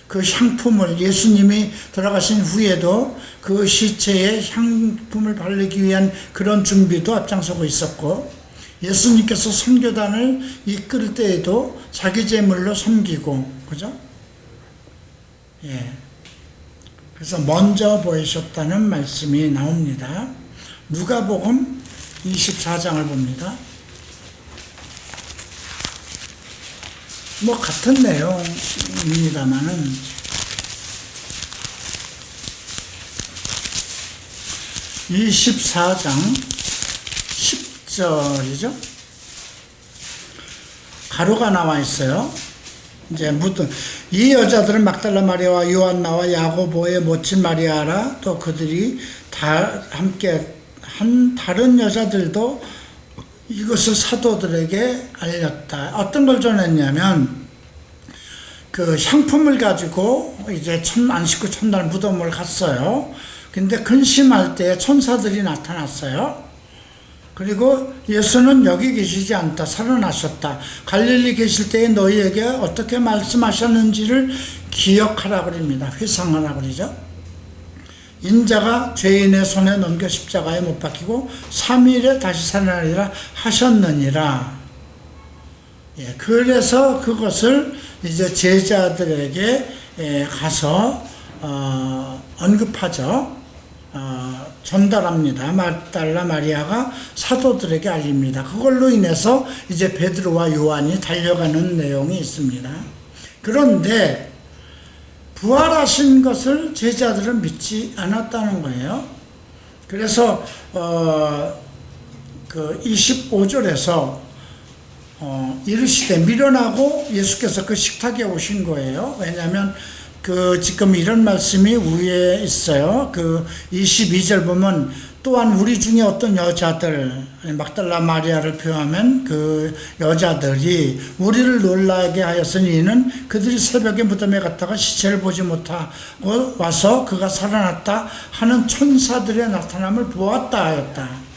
그 향품을 예수님이 돌아가신 후에도 그 시체에 향품을 바르기 위한 그런 준비도 앞장서고 있었고, 예수님께서 선교단을 이끌 때에도 자기 제물로 섬기고, 그죠? 예. 그래서 먼저 보이셨다는 말씀이 나옵니다. 누가복음 24장을 봅니다. 뭐 같은 내용입니다만은 24장 10절이죠. 가로가 나와 있어요. 이제 이 여자들은 막달라 마리아와 요한나와 야고보의 모친 마리아라, 또 그들이 다 함께 한 다른 여자들도 이것을 사도들에게 알렸다. 어떤 걸 전했냐면, 그 향품을 가지고 이제 안식 후 첫날 무덤을 갔어요. 근데 근심할 때 천사들이 나타났어요. 그리고 예수는 여기 계시지 않다, 살아나셨다. 갈릴리 계실 때에 너희에게 어떻게 말씀하셨는지를 기억하라 그럽니다. 회상하라 그러죠. 인자가 죄인의 손에 넘겨 십자가에 못 박히고 3일에 다시 살아나리라 하셨느니라. 예, 그래서 그것을 이제 제자들에게 가서 언급하죠. 전달합니다. 막달라 마리아가 사도들에게 알립니다. 그걸로 인해서 이제 베드로와 요한이 달려가는 내용이 있습니다. 그런데 부활하신 것을 제자들은 믿지 않았다는 거예요. 그래서 그 25절에서 이르시되 미련하고 예수께서 그 식탁에 오신 거예요. 왜냐하면 지금 이런 말씀이 위에 있어요. 그 22절 보면, 또한 우리 중에 어떤 여자들, 막달라 마리아를 표하면 그 여자들이 우리를 놀라게 하였으니 이는 그들이 새벽에 무덤에 갔다가 시체를 보지 못하고 와서 그가 살아났다 하는 천사들의 나타남을 보았다 하였다.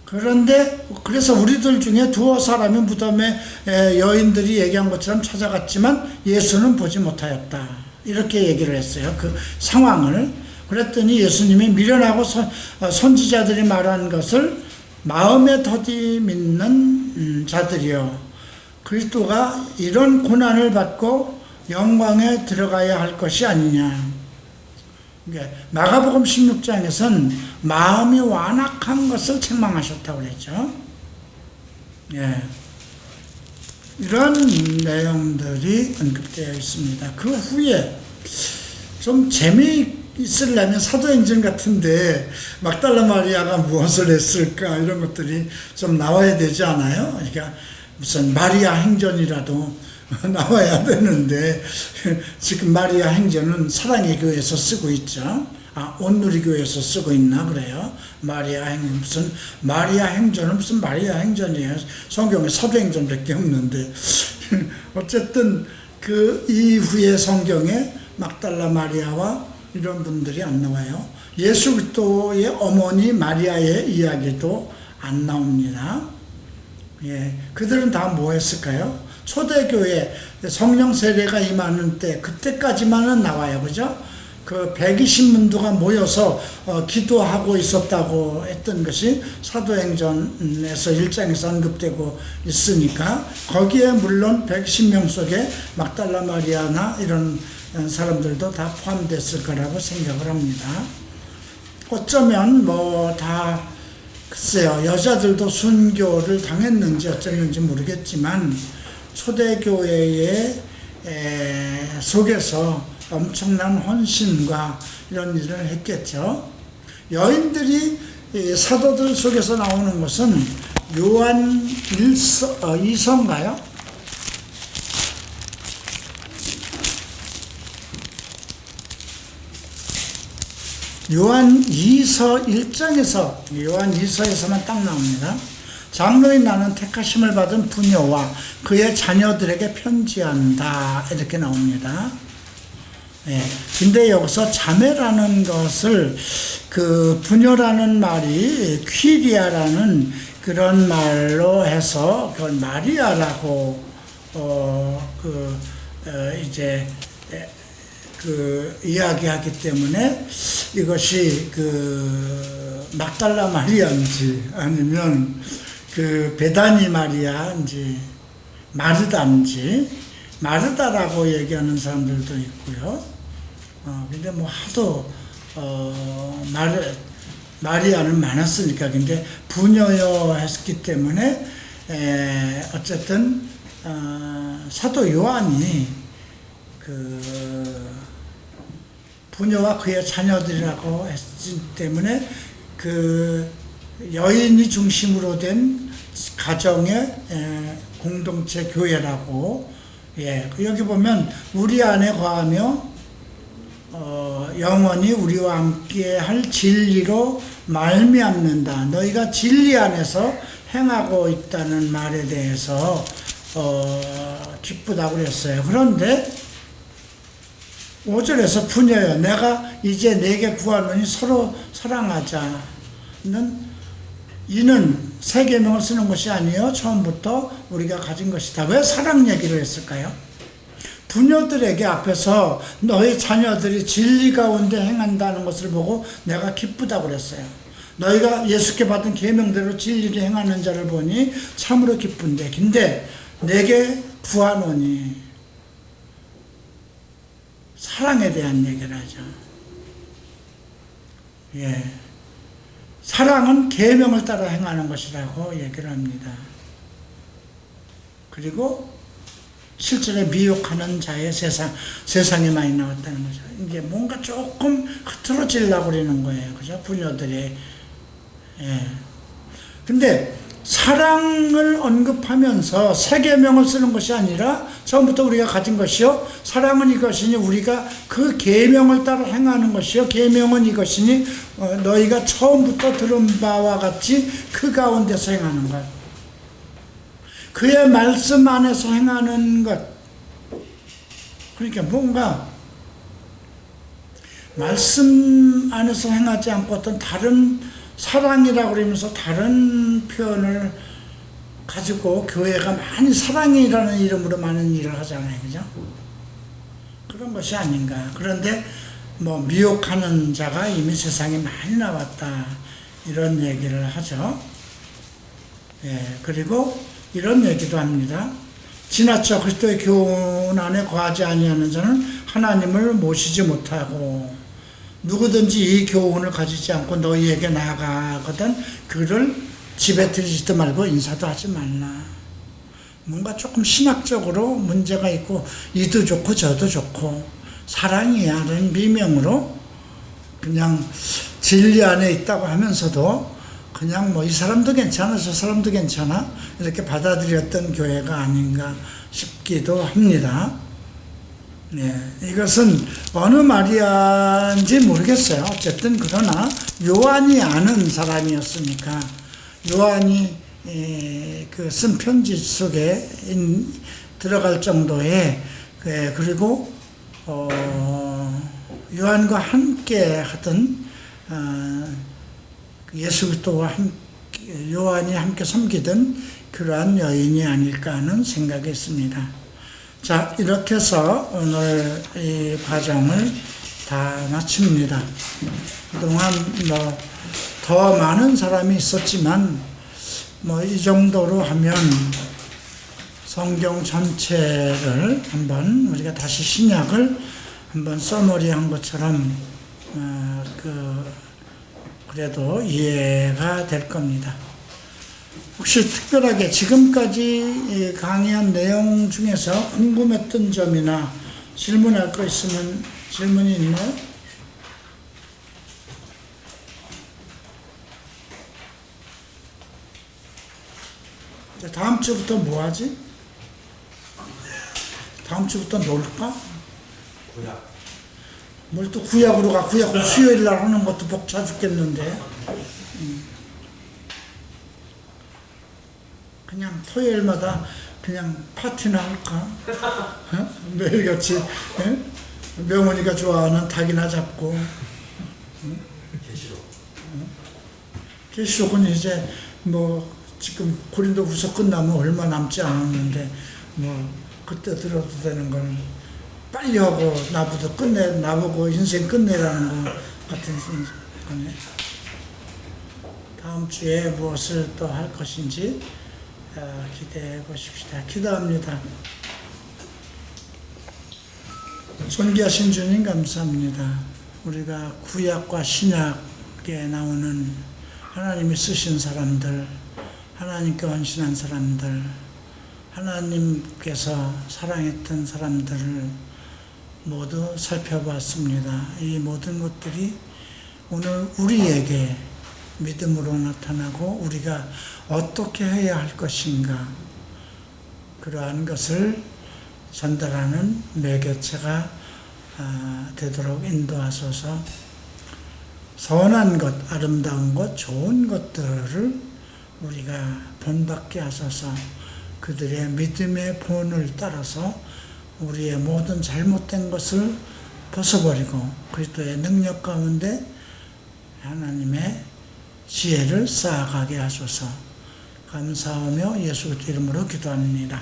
그런데 그래서 우리들 중에 두어 사람이 무덤에 여인들이 얘기한 것처럼 찾아갔지만 예수는 보지 못하였다. 이렇게 얘기를 했어요. 그 상황을. 그랬더니 예수님이 미련하고 선지자들이 말한 것을 마음에 더디 믿는 자들이요, 그리스도가 이런 고난을 받고 영광에 들어가야 할 것이 아니냐. 마가복음 16장에서는 마음이 완악한 것을 책망하셨다고 그랬죠. 예. 이런 내용들이 언급되어 있습니다. 그 후에 좀 재미있으려면 사도행전 같은데 막달라 마리아가 무엇을 했을까, 이런 것들이 좀 나와야 되지 않아요? 그러니까 무슨 마리아 행전이라도 나와야 되는데, 지금 마리아 행전은 사랑의 교회에서 쓰고 있죠. 온누리 교회에서 쓰고 있나 그래요. 마리아 행전, 무슨 마리아 행전은 무슨 마리아 행전이에요. 성경에 사도행전밖에 없는데. 어쨌든 그 이후에 성경에 막달라 마리아와 이런 분들이 안 나와요. 예수 그리스도의 어머니 마리아의 이야기도 안 나옵니다. 예, 그들은 다 뭐 했을까요? 초대교회 성령 세례가 임하는 때, 그때까지만은 나와요. 그죠? 그 120문도가 모여서 기도하고 있었다고 했던 것이 사도행전에서 1장에서 언급되고 있으니까, 거기에 물론 110명 속에 막달라 마리아나 이런 사람들도 다 포함됐을 거라고 생각을 합니다. 어쩌면 뭐 다 글쎄요, 여자들도 순교를 당했는지 어쨌는지 모르겠지만 초대교회의 속에서 엄청난 헌신과 이런 일을 했겠죠. 여인들이 사도들 속에서 나오는 것은 요한 2서인가요? 요한 2서 1장에서, 요한 2서에서만 딱 나옵니다. 장로인 나는 택하심을 받은 부녀와 그의 자녀들에게 편지한다, 이렇게 나옵니다. 예. 근데 여기서 자매라는 것을 그 부녀라는 말이 퀴리아라는 그런 말로 해서 그걸 마리아라고 이제 이야기하기 때문에 이것이 막달라 마리아인지 아니면 베다니 마리아인지 마르다인지, 마르다라고 얘기하는 사람들도 있고요. 근데 뭐 하도 마리아는 많았으니까. 근데 부녀여 했기 때문에 어쨌든 사도 요한이 부녀와 그의 자녀들이라고 했기 때문에 여인이 중심으로 된 가정의 공동체 교회라고. 여기 보면 우리 안에 거하며 영원히 우리와 함께 할 진리로 말미암는다. 너희가 진리 안에서 행하고 있다는 말에 대해서 기쁘다고 그랬어요. 그런데 5절에서 부녀여 내가 이제 내게 구하노니 서로 사랑하자는, 이는 새 계명을 쓰는 것이 아니요 처음부터 우리가 가진 것이다. 왜 사랑 얘기를 했을까요? 부녀들에게 앞에서 너희 자녀들이 진리 가운데 행한다는 것을 보고 내가 기쁘다고 그랬어요. 너희가 예수께 받은 계명대로 진리를 행하는 자를 보니 참으로 기쁜데, 근데 내게 구하노니 사랑에 대한 얘기를 하죠. 사랑은 계명을 따라 행하는 것이라고 얘기를 합니다. 그리고 실제로 미혹하는 자의 세상에 많이 나왔다는 거죠. 이제 뭔가 조금 흐트러지려고 그러는 거예요. 그죠? 부녀들이. 근데 사랑을 언급하면서 새 계명을 쓰는 것이 아니라 처음부터 우리가 가진 것이요 사랑은 이것이니 우리가 그 계명을 따라 행하는 것이요 계명은 이것이니 너희가 처음부터 들은 바와 같이 그 가운데서 행하는 것, 그의 말씀 안에서 행하는 것. 그러니까 뭔가 말씀 안에서 행하지 않고 어떤 다른 사랑이라고 그러면서 다른 표현을 가지고 교회가 많이 사랑이라는 이름으로 많은 일을 하잖아요. 그죠? 그런 것이 아닌가. 그런데 뭐 미혹하는 자가 이미 세상에 많이 나왔다, 이런 얘기를 하죠. 그리고 이런 얘기도 합니다. 지나쳐 그리스도의 교훈 안에 거하지 아니하는 자는 하나님을 모시지 못하고, 누구든지 이 교훈을 가지지 않고 너희에게 나아가거든 그를 집에 들이지도 말고 인사도 하지 말라. 뭔가 조금 신학적으로 문제가 있고 이도 좋고 저도 좋고 사랑이야라는 미명으로 그냥 진리 안에 있다고 하면서도 그냥 뭐 이 사람도 괜찮아 저 사람도 괜찮아 이렇게 받아들였던 교회가 아닌가 싶기도 합니다. 이것은 어느 말인지 모르겠어요. 어쨌든 그러나 요한이 아는 사람이었으니까 요한이 쓴 편지 속에 들어갈 정도의, 그리고 요한과 함께 하던 예수 그리스도와 요한이 함께 섬기던 그러한 여인이 아닐까 하는 생각이 있습니다. 자, 이렇게 해서 오늘 이 과정을 다 마칩니다. 그동안 뭐 더 많은 사람이 있었지만 뭐 이 정도로 하면 성경 전체를 한번 우리가 다시 신약을 한번 서머리한 것처럼 그래도 이해가 될 겁니다. 혹시 특별하게 지금까지 강의한 내용 중에서 궁금했던 점이나 질문할 거 있으면 질문이 있나요? 다음 주부터 뭐 하지? 다음 주부터 놀까? 뭘 또 구약으로 가. 구약 수요일 날 하는 것도 벅차 죽겠는데. 그냥 토요일마다 그냥 파티나 할까? 어? 매일같이 명훈이가 좋아하는 닭이나 잡고. 계시록은 이제 뭐 지금 고린도후서 끝나면 얼마 남지 않았는데 뭐 그때 들어도 되는 걸 빨리 하고 나보고 인생 끝내라는 거 같은 거네. 다음 주에 무엇을 또 할 것인지 기대해 보십시다. 기도합니다. 존귀하신 주님 감사합니다. 우리가 구약과 신약에 나오는 하나님이 쓰신 사람들, 하나님께 헌신한 사람들, 하나님께서 사랑했던 사람들을 모두 살펴봤습니다. 이 모든 것들이 오늘 우리에게 믿음으로 나타나고 우리가 어떻게 해야 할 것인가, 그러한 것을 전달하는 매개체가 되도록 인도하소서. 선한 것, 아름다운 것, 좋은 것들을 우리가 본받게 하소서. 그들의 믿음의 본을 따라서 우리의 모든 잘못된 것을 벗어버리고 그리스도의 능력 가운데 하나님의 지혜를 쌓아가게 하소서. 감사하며 예수 그리스도 이름으로 기도합니다.